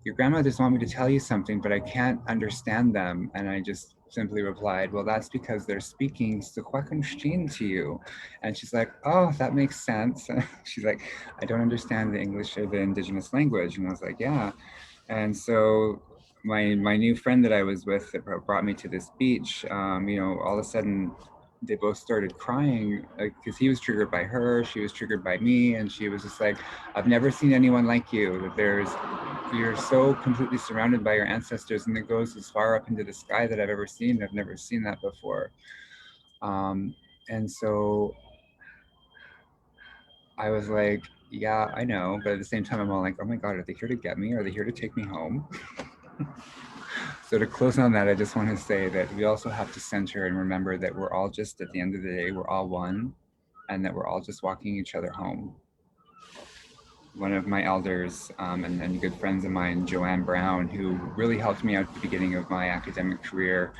S2: "Your grandmothers want me to tell you something, but I can't understand them." And I just simply replied, "Well, that's because they're speaking Secwepemc to you." And she's like, "Oh, that makes sense." She's like, "I don't understand the English or the Indigenous language." And I was like, "Yeah." And so my new friend that I was with that brought me to this beach, you know, all of a sudden they both started crying because he was triggered by her, she was triggered by me, and she was just like, "I've never seen anyone like you. You're so completely surrounded by your ancestors, and it goes as far up into the sky that I've ever seen. I've never seen that before." And so I was like, "Yeah, I know," but at the same time, I'm all like, "Oh my God, are they here to get me? Are they here to take me home?" So to close on that, I just want to say that we also have to center and remember that we're all just, at the end of the day, we're all one, and that we're all just walking each other home. One of my elders and good friends of mine, Joanne Brown, who really helped me out at the beginning of my academic career,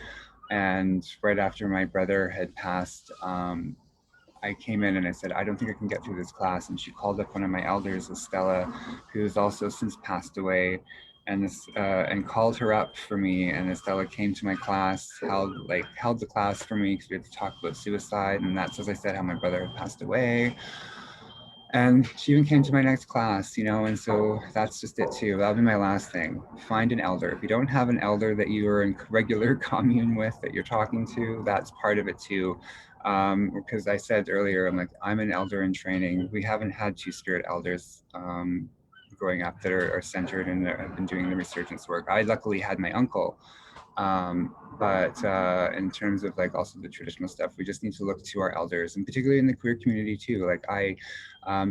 S2: and right after my brother had passed, I came in and I said, "I don't think I can get through this class." And she called up one of my elders, Estella, who's also since passed away, and called her up for me. And Estella came to my class, held the class for me because we had to talk about suicide. And that's, as I said, how my brother had passed away. And she even came to my next class, you know, and so that's just it too. That'll be my last thing. Find an elder. If you don't have an elder that you are in regular commune with, that you're talking to, that's part of it too. Because I said earlier, I'm an elder in training. We haven't had two-spirit elders growing up that are centered and have been doing the resurgence work. I luckily had my uncle. But in terms of like also the traditional stuff, we just need to look to our elders, and particularly in the queer community too. Like I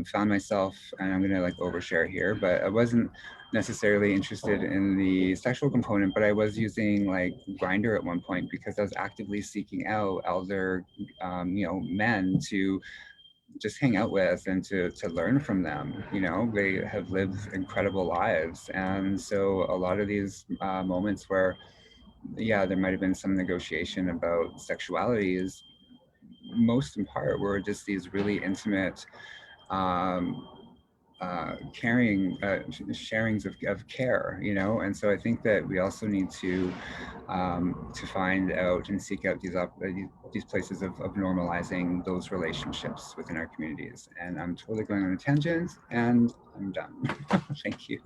S2: found myself, and I'm gonna like overshare here, but I wasn't necessarily interested in the sexual component, but I was using like Grindr at one point because I was actively seeking out elder, you know, men to just hang out with and to learn from them. You know, they have lived incredible lives, and so a lot of these moments where, yeah, there might have been some negotiation about sexuality, is most in part were just these really intimate sharings of care, you know. And so I think that we also need to find out and seek out these places of normalizing those relationships within our communities. And I'm totally going on a tangent, and I'm done. Thank you.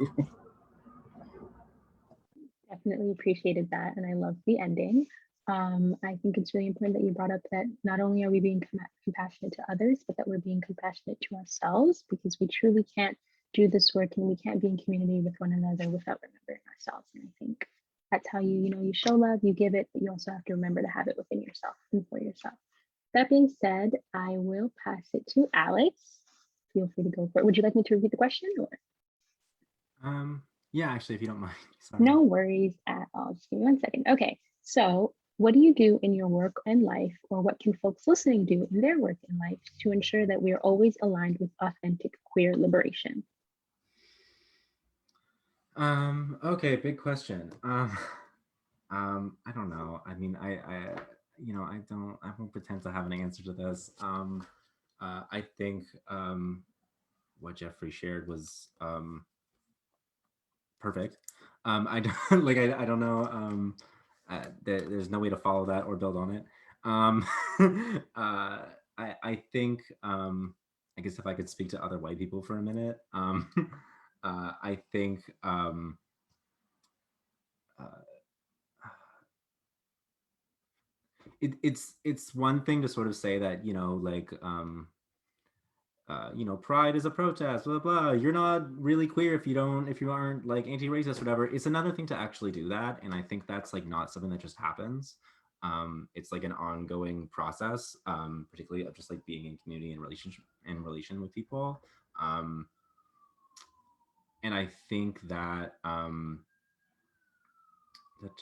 S3: Definitely appreciated that, and I love the ending. I think it's really important that you brought up that not only are we being compassionate to others, but that we're being compassionate to ourselves, because we truly can't do this work and we can't be in community with one another without remembering ourselves. And I think that's how you show love, you give it, but you also have to remember to have it within yourself and for yourself. That being said, I will pass it to Alex. Feel free to go for it. Would you like me to repeat the question or?
S4: Yeah, actually, if you don't mind. Sorry.
S3: No worries at all. Just give me 1 second. Okay, so What do you do in your work and life, or what can folks listening do in their work and life to ensure that we are always aligned with authentic queer liberation?
S4: Okay, big question. I don't know. I mean, I won't pretend to have an answer to this. I think what Jeffrey shared was perfect. I don't I don't know. There's no way to follow that or build on it. I think I guess if I could speak to other white people for a minute, I think it's one thing to sort of say that, pride is a protest, blah, blah. You're not really queer if you aren't like anti-racist or whatever. It's another thing to actually do that. And I think that's like not something that just happens. It's like an ongoing process, particularly of just like being in community and relation with people. And I think that to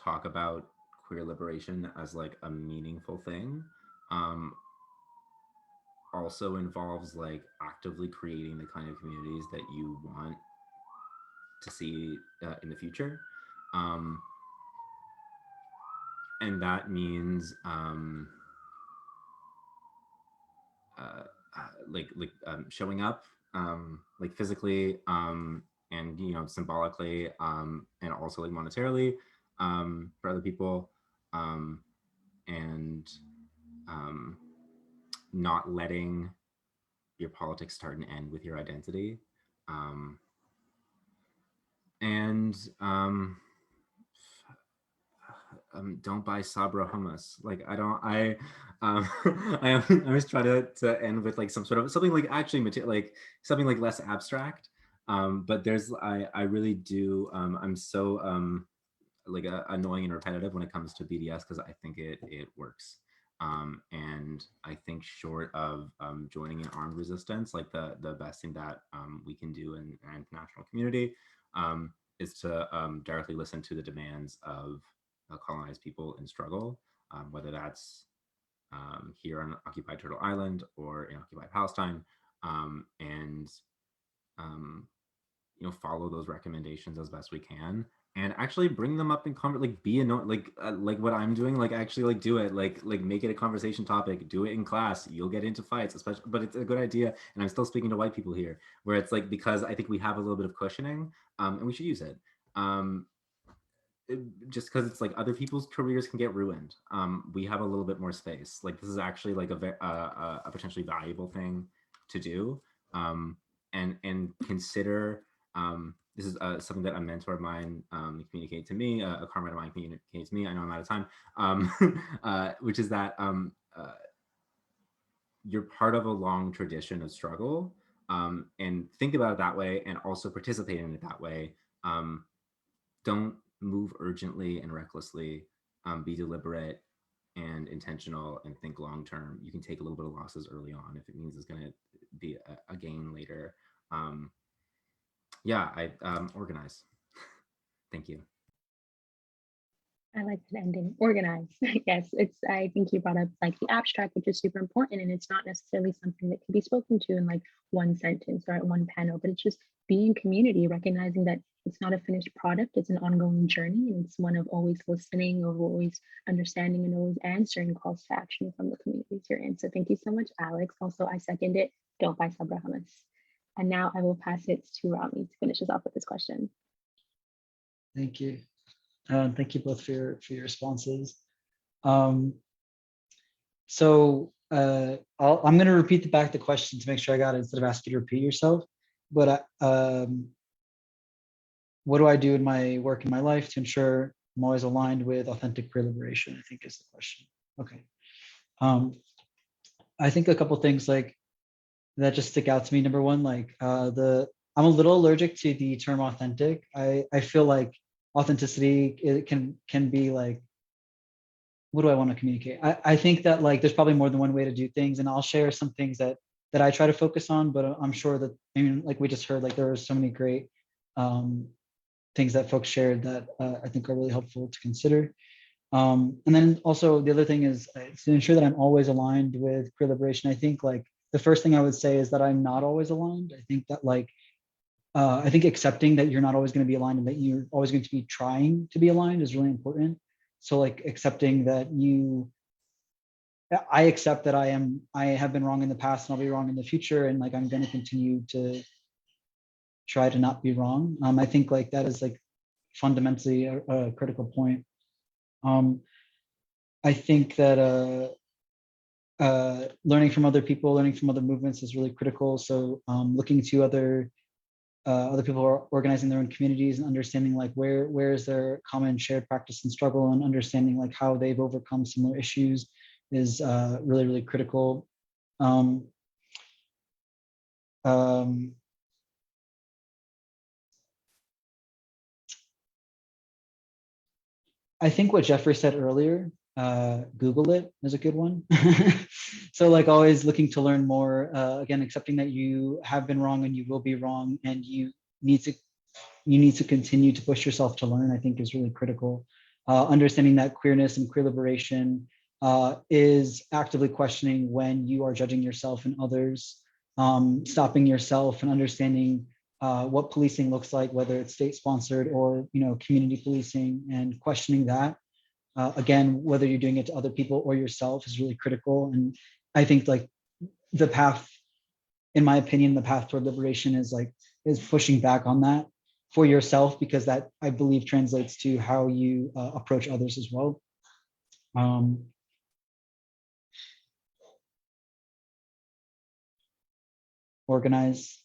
S4: talk about queer liberation as like a meaningful thing also involves like actively creating the kind of communities that you want to see in the future. And that means showing up like physically and symbolically and also like monetarily for other people and not letting your politics start and end with your identity. Don't buy Sabra hummus. Like I always try to end with like some sort of something like actually like something like less abstract. But I really do, I'm so like annoying and repetitive when it comes to BDS because I think it works. And I think short of joining an armed resistance, like the best thing that we can do in our international community is to directly listen to the demands of colonized people in struggle, whether that's here on occupied Turtle Island or in occupied Palestine, and follow those recommendations as best we can, and actually bring them up in like be annoying, like what I'm doing, like actually like do it, like make it a conversation topic, do it in class, you'll get into fights, especially, but it's a good idea. And I'm still speaking to white people here, where it's like, because I think we have a little bit of cushioning, and we should use it. Just because it's like other people's careers can get ruined. We have a little bit more space. Like this is actually like a potentially valuable thing to do, and consider. This is something that a mentor of mine communicated to me, a comrade of mine communicated to me. I know I'm out of time, which is that you're part of a long tradition of struggle, and think about it that way, and also participate in it that way. Don't move urgently and recklessly. Be deliberate and intentional, and think long term. You can take a little bit of losses early on if it means it's going to be a gain later. Yeah, I organize. Thank you.
S3: I like that ending, organize. Yes, I think you brought up like the abstract, which is super important. And it's not necessarily something that can be spoken to in like one sentence or at one panel, but it's just being community, recognizing that it's not a finished product, it's an ongoing journey. And it's one of always listening, of always understanding, and always answering calls to action from the communities you're in. So thank you so much, Alex. Also, I second it. Don't buy Sabra hummus. And now I will pass it to Rami to finish us off with this question.
S1: Thank you. Thank you both for your responses. So I'm going to repeat back the question to make sure I got it instead of asking you to repeat yourself. But what do I do in my work in my life to ensure I'm always aligned with authentic queer liberation, I think is the question. Okay. I think a couple things like that just stick out to me. Number one, like I'm a little allergic to the term authentic. I feel like authenticity, it can be like, what do I want to communicate? I think that like there's probably more than one way to do things, and I'll share some things that I try to focus on, but I'm sure that, I mean, like we just heard, like there are so many great things that folks shared that I think are really helpful to consider. And then also the other thing is to ensure that I'm always aligned with queer liberation. I think like the first thing I would say is that I'm not always aligned. I think that like, I think accepting that you're not always going to be aligned and that you're always going to be trying to be aligned is really important. So like accepting that I accept that I have been wrong in the past and I'll be wrong in the future. And like, I'm going to continue to try to not be wrong. I think like that is like fundamentally a critical point. I think that learning from other people, learning from other movements is really critical. So looking to other people who are organizing their own communities and understanding like where is their common shared practice and struggle, and understanding like how they've overcome similar issues is really, really critical. I think what Jeffrey said earlier, Google it is a good one. So like always looking to learn more, again, accepting that you have been wrong and you will be wrong, and you need to continue to push yourself to learn, I think is really critical. Understanding that queerness and queer liberation is actively questioning when you are judging yourself and others, stopping yourself and understanding what policing looks like, whether it's state-sponsored or community policing, and questioning that. Again, whether you're doing it to other people or yourself is really critical. And I think like the path, in my opinion, the path toward liberation is pushing back on that for yourself, because that, I believe, translates to how you approach others as well. Organize,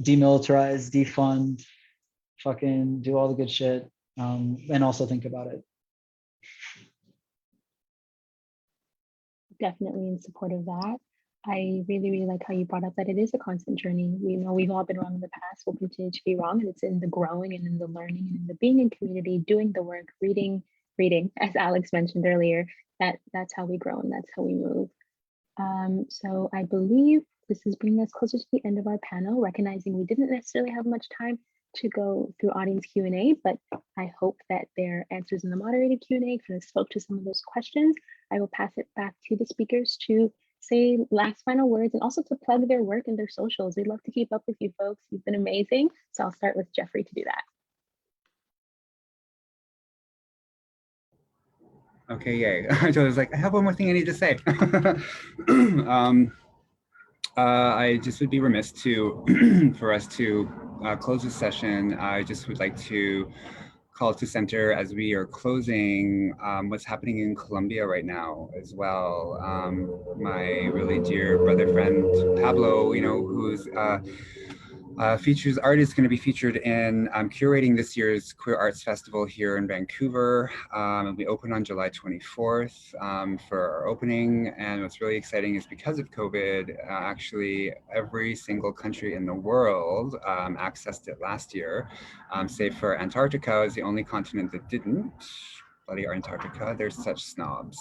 S1: demilitarize, defund, fucking do all the good shit, and also think about it.
S3: Definitely in support of that. I really, really like how you brought up that it is a constant journey. We know we've all been wrong in the past, we'll continue to be wrong, and it's in the growing and in the learning and in the being in community, doing the work, reading, as Alex mentioned earlier, that's how we grow and that's how we move. So I believe this is bringing us closer to the end of our panel, recognizing we didn't necessarily have much time to go through audience Q&A, but I hope that their answers in the moderated Q&A kind of spoke to some of those questions. I will pass it back to the speakers to say last final words and also to plug their work and their socials. We'd love to keep up with you folks. You've been amazing. So I'll start with Jeffrey to do that.
S2: Okay, yay. I was like, I have one more thing I need to say. I just would be remiss for us to close this session. I just would like to call to center as we are closing what's happening in Colombia right now as well. My really dear brother friend Pablo, who's features art is going to be featured in curating this year's Queer Arts Festival here in Vancouver. It'll be open on July 24th for our opening. And what's really exciting is because of COVID, actually every single country in the world accessed it last year, save for Antarctica is the only continent that didn't. Bloody Antarctica, they're such snobs.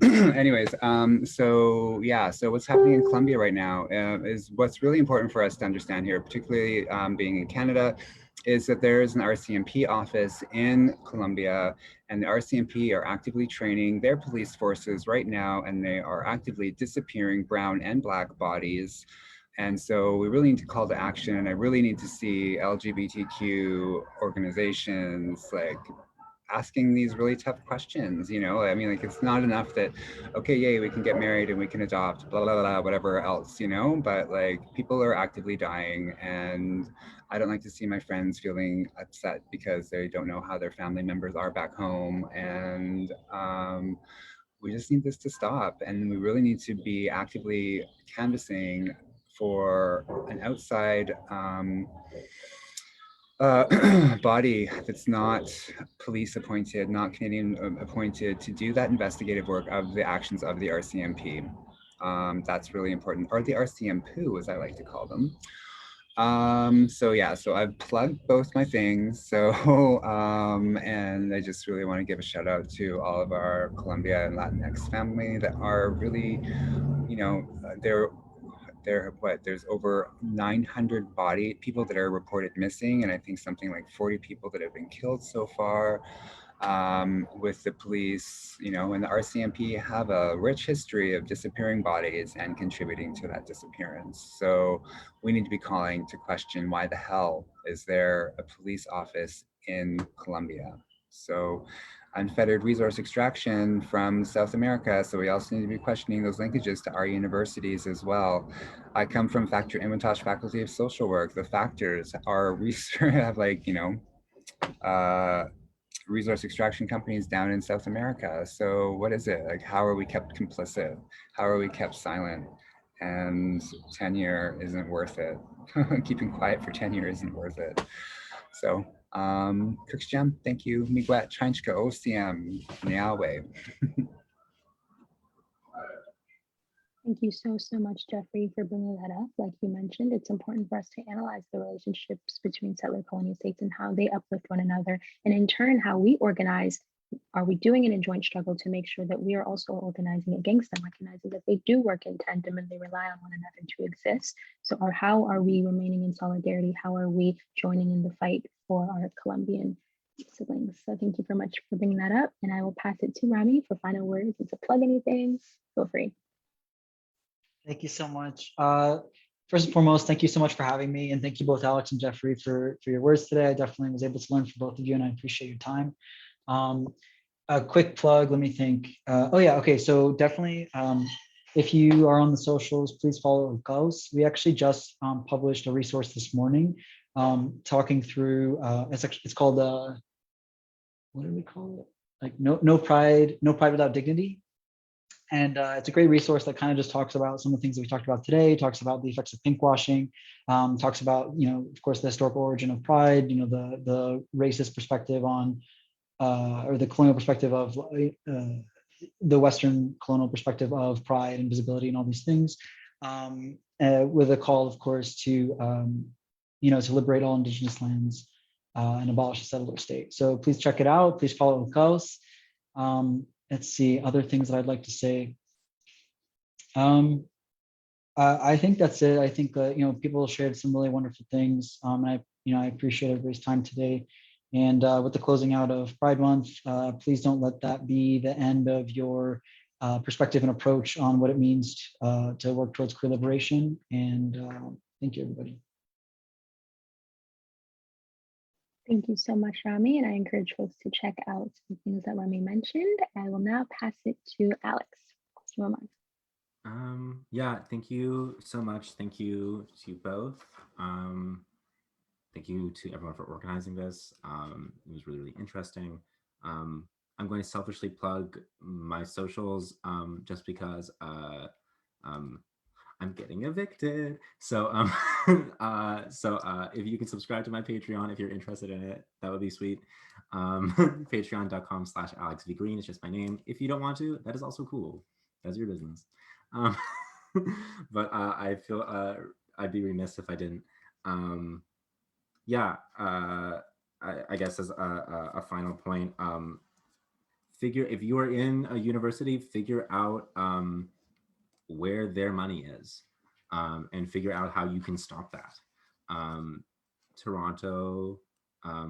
S2: Anyways, so what's happening in Colombia right now is what's really important for us to understand here, particularly being in Canada, is that there is an RCMP office in Colombia, and the RCMP are actively training their police forces right now, and they are actively disappearing brown and black bodies. And so we really need to call to action, and I really need to see LGBTQ organizations like asking these really tough questions, I mean, like, it's not enough that, okay, yay, we can get married and we can adopt, blah, blah, blah, whatever else, but like people are actively dying, and I don't like to see my friends feeling upset because they don't know how their family members are back home. And we just need this to stop. And we really need to be actively canvassing for an outside body that's not police appointed, not Canadian appointed, to do that investigative work of the actions of the RCMP. That's really important, or the RCMPU, as I like to call them. So I've plugged both my things. So, and I just really want to give a shout out to all of our Colombia and Latinx family that are really, there's over 900 people that are reported missing, and I think something like 40 people that have been killed so far. with the police, you know, and the RCMP have a rich history of disappearing bodies and contributing to that disappearance. So we need to be calling to question, why the hell is there a police office in Colombia? So unfettered resource extraction from South America. So we also need to be questioning those linkages to our universities as well. I come from Factor Imitosh Faculty of Social Work. The factors are research have, like, you know, resource extraction companies down in South America. So what is it? Like, how are we kept complicit? How are we kept silent? And tenure isn't worth it. Keeping quiet for tenure isn't worth it. So, Kirkjam, thank you. Miigwet, Chanchka, OCM, Niawe.
S3: Thank you so much, Jeffrey, for bringing that up. Like you mentioned, it's important for us to analyze the relationships between settler colonial states and how they uplift one another. And in turn, how we organize. Are we doing it in joint struggle to make sure that we are also organizing against them, recognizing that they do work in tandem and they rely on one another to exist? So how are we remaining in solidarity? How are we joining in the fight for our Colombian siblings? So thank you very much for bringing that up. And I will pass it to Rami for final words and to plug anything. Feel free.
S1: Thank you so much. First and foremost, thank you so much for having me, and thank you both, Alex and Jeffrey, for your words today. I definitely was able to learn from both of you, and I appreciate your time. A quick plug, let me think. Oh yeah, okay, so definitely, if you are on the socials, please follow Klaus. We actually just published a resource this morning, talking through, it's called, what do we call it? Like no pride without dignity. And it's a great resource that kind of just talks about some of the things that we talked about today, talks about the effects of pinkwashing, talks about, you know, of course, the historical origin of pride, you know, the racist perspective on, or the colonial perspective of the Western colonial perspective of pride and visibility and all these things, with a call, of course, to, you know, to liberate all Indigenous lands and abolish the settler state. So please check it out. Please follow Klaus. Let's see, other things that I'd like to say. I think that's it. I think you know, people shared some really wonderful things. I appreciate everybody's time today. And with the closing out of Pride Month, please don't let that be the end of your perspective and approach on what it means to work towards queer liberation. And thank you, everybody.
S3: Thank you so much, Rami, and I encourage folks to check out some things that Rami mentioned. I will now pass it to Alex.
S4: Yeah, thank you so much. Thank you to both. Thank you to everyone for organizing this. It was really, really interesting. I'm going to selfishly plug my socials just because I'm getting evicted. So if you can subscribe to my Patreon if you're interested in it, that would be sweet. Patreon.com/AlexVGreen is just my name. If you don't want to, that is also cool. That's your business. But I feel I'd be remiss if I didn't. Yeah, I guess as a final point, if you are in a university, figure out where their money is, and figure out how you can stop that. Toronto,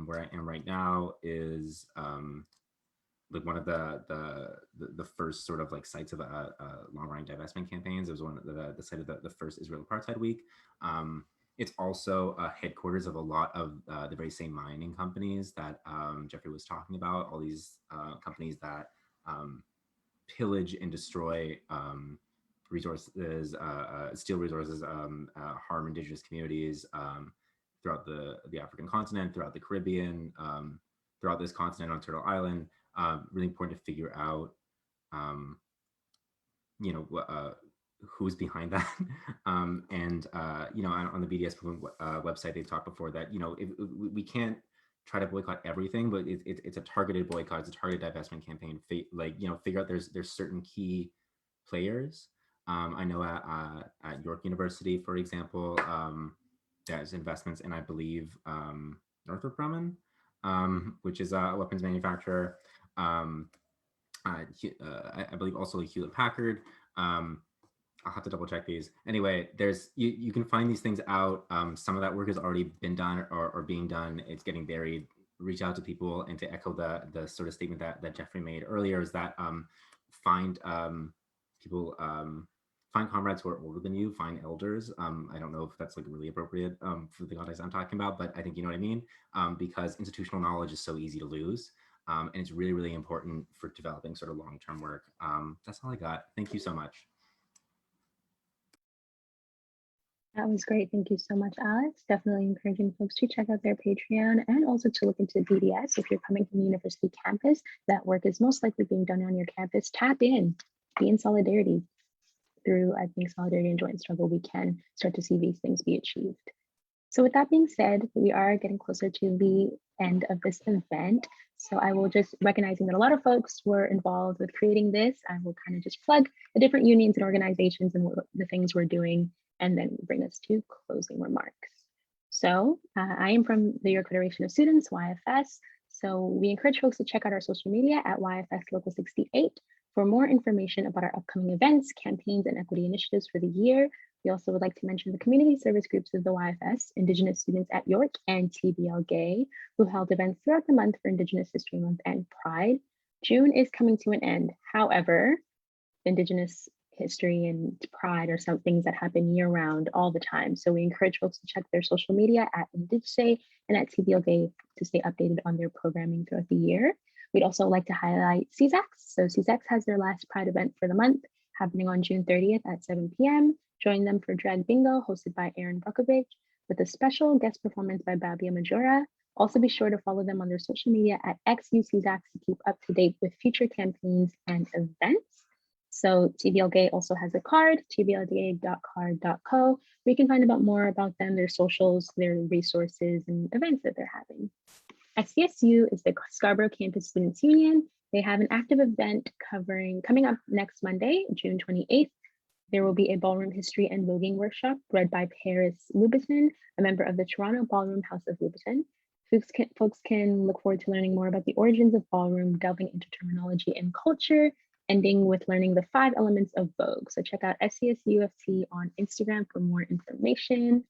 S4: where I am right now, is like one of the first sort of like sites of a long-running divestment campaigns. It was one of the site of the first Israel Apartheid Week. It's also headquarters of a lot of the very same mining companies that Jeffrey was talking about. All these companies that pillage and destroy resources, steal resources, harm Indigenous communities throughout the African continent, throughout the Caribbean, throughout this continent on Turtle Island. Really important to figure out, you know, who's behind that. And you know, on the BDS website, they talked before that, you know, we can't try to boycott everything, but it's a targeted boycott, it's a targeted divestment campaign. Like, you know, figure out there's certain key players. I know at York University, for example, there's investments in, I believe, Northrop Grumman, which is a weapons manufacturer. I believe also Hewlett Packard. I'll have to double check these. Anyway, you can find these things out. Some of that work has already been done or being done. It's getting buried reach out to people and to echo the sort of statement that Jeffrey made earlier, is that find people, find comrades who are older than you, find elders. I don't know if that's like really appropriate for the context I'm talking about, but I think you know what I mean, because institutional knowledge is so easy to lose. And it's really, really important for developing sort of long-term work. That's all I got. Thank you so much.
S3: That was great. Thank you so much, Alex. Definitely encouraging folks to check out their Patreon and also to look into BDS. If you're coming from the university campus, that work is most likely being done on your campus. Tap in, be in solidarity. Through, I think, solidarity and joint struggle, we can start to see these things be achieved. So with that being said, we are getting closer to the end of this event. So I will just, recognizing that a lot of folks were involved with creating this, I will kind of just plug the different unions and organizations and the things we're doing, and then bring us to closing remarks. So I am from the York Federation of Students, YFS. So we encourage folks to check out our social media at YFS Local 68 for more information about our upcoming events, campaigns, and equity initiatives for the year. We also would like to mention the community service groups of the YFS, Indigenous Students at York and TBL Gay, who held events throughout the month for Indigenous History Month and Pride. June is coming to an end. However, Indigenous history and pride are some things that happen year round all the time. So we encourage folks to check their social media at Indigse and at TBL Gay to stay updated on their programming throughout the year. We'd also like to highlight CESAX. So CESAX has their last Pride event for the month happening on June 30th at 7 p.m. Join them for Drag Bingo hosted by Aaron Brockovich with a special guest performance by Babia Majora. Also be sure to follow them on their social media at XUCESAX to keep up to date with future campaigns and events. So TBL Gay also has a card, tblga.card.co, where you can find out more about them, their socials, their resources, and events that they're having. SCSU is the Scarborough Campus Students Union. They have an active event coming up next Monday, June 28th. There will be a ballroom history and voguing workshop led by Paris Louboutin, a member of the Toronto Ballroom House of Louboutin. Folks can look forward to learning more about the origins of ballroom, delving into terminology and culture, ending with learning the 5 elements of Vogue. So check out SCSUFT on Instagram for more information.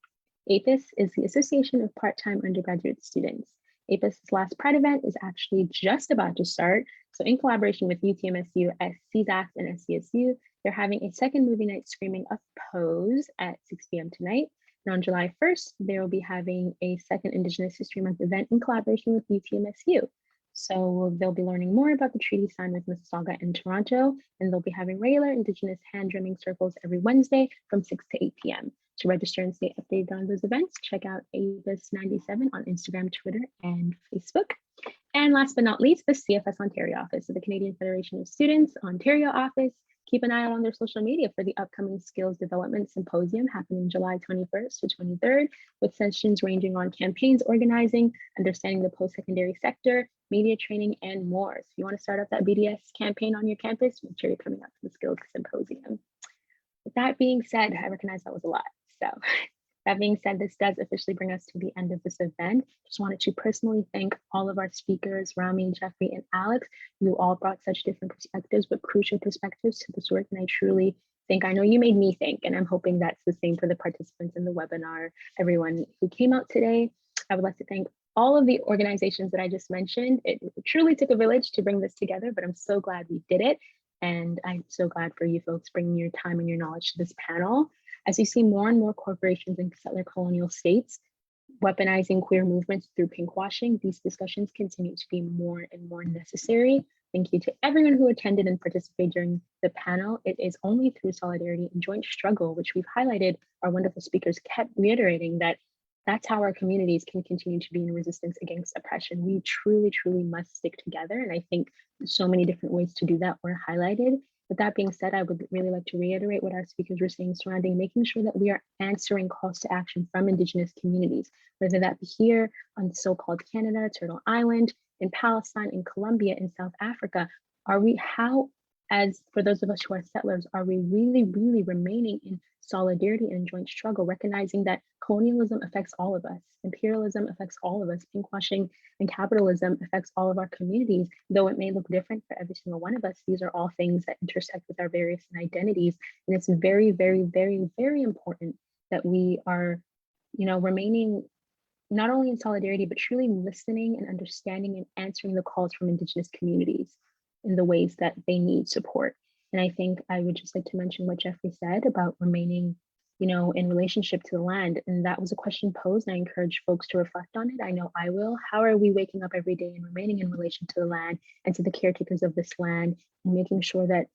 S3: APUS is the Association of Part-Time Undergraduate Students. APUS's last Pride event is actually just about to start. So in collaboration with UTMSU, CESAX, and SCSU, they're having a second movie night screening of Pose at 6 p.m. tonight. And on July 1st, they will be having a second Indigenous History Month event in collaboration with UTMSU. So they'll be learning more about the treaty signed with Mississauga and Toronto, and they'll be having regular Indigenous hand drumming circles every Wednesday from 6 to 8 p.m. To register and stay updated on those events, check out APUS97 on Instagram, Twitter, and Facebook. And last but not least, the CFS Ontario office, so the Canadian Federation of Students Ontario office. Keep an eye out on their social media for the upcoming Skills Development Symposium happening July 21st to 23rd, with sessions ranging on campaigns organizing, understanding the post-secondary sector, media training, and more. So if you want to start up that BDS campaign on your campus, make sure you're coming out to the Skills Symposium. With that being said, I recognize that was a lot. So that being said, this does officially bring us to the end of this event. Just wanted to personally thank all of our speakers, Rami, Jeffrey, and Alex. You all brought such different perspectives, but crucial perspectives to this work. And I truly think, I know you made me think, and I'm hoping that's the same for the participants in the webinar, everyone who came out today. I would like to thank all of the organizations that I just mentioned. It truly took a village to bring this together, but I'm so glad we did it. And I'm so glad for you folks bringing your time and your knowledge to this panel. As you see more and more corporations in settler colonial states weaponizing queer movements through pinkwashing, these discussions continue to be more and more necessary. Thank you to everyone who attended and participated during the panel. It is only through solidarity and joint struggle, which we've highlighted, our wonderful speakers kept reiterating that that's how our communities can continue to be in resistance against oppression. We truly, truly must stick together. And I think so many different ways to do that were highlighted. With that being said, I would really like to reiterate what our speakers were saying surrounding making sure that we are answering calls to action from Indigenous communities, whether that be here on so-called Canada, Turtle Island, in Palestine, in Colombia, in South Africa. As for those of us who are settlers, are we really, really remaining in solidarity and joint struggle, recognizing that colonialism affects all of us, imperialism affects all of us, pinkwashing and capitalism affects all of our communities, though it may look different for every single one of us. These are all things that intersect with our various identities. And it's very, very, very, very important that we are, remaining not only in solidarity, but truly listening and understanding and answering the calls from Indigenous communities in the ways that they need support. And I think I would just like to mention what Jeffrey said about remaining, you know, in relationship to the land. And that was a question posed, and I encourage folks to reflect on it. I know I will. How are we waking up every day and remaining in relation to the land and to the caretakers of this land, and making sure that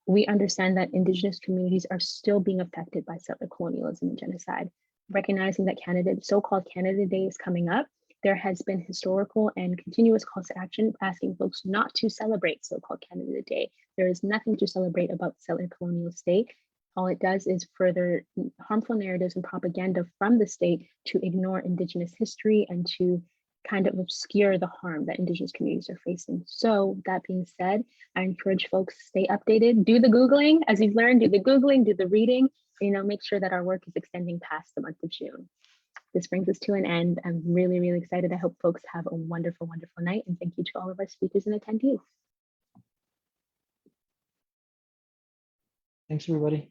S3: we understand that Indigenous communities are still being affected by settler colonialism and genocide. Recognizing that Canada, so-called Canada Day is coming up, there has been historical and continuous calls to action asking folks not to celebrate so-called Canada Day. There is nothing to celebrate about settler colonial state. All it does is further harmful narratives and propaganda from the state to ignore Indigenous history and to kind of obscure the harm that Indigenous communities are facing. So that being said, I encourage folks stay updated, do the Googling, as you've learned, do the Googling, do the reading, you know, make sure that our work is extending past the month of June. This brings us to an end. I'm really, really excited. I hope folks have a wonderful, wonderful night. And thank you to all of our speakers and attendees.
S1: Thanks, everybody.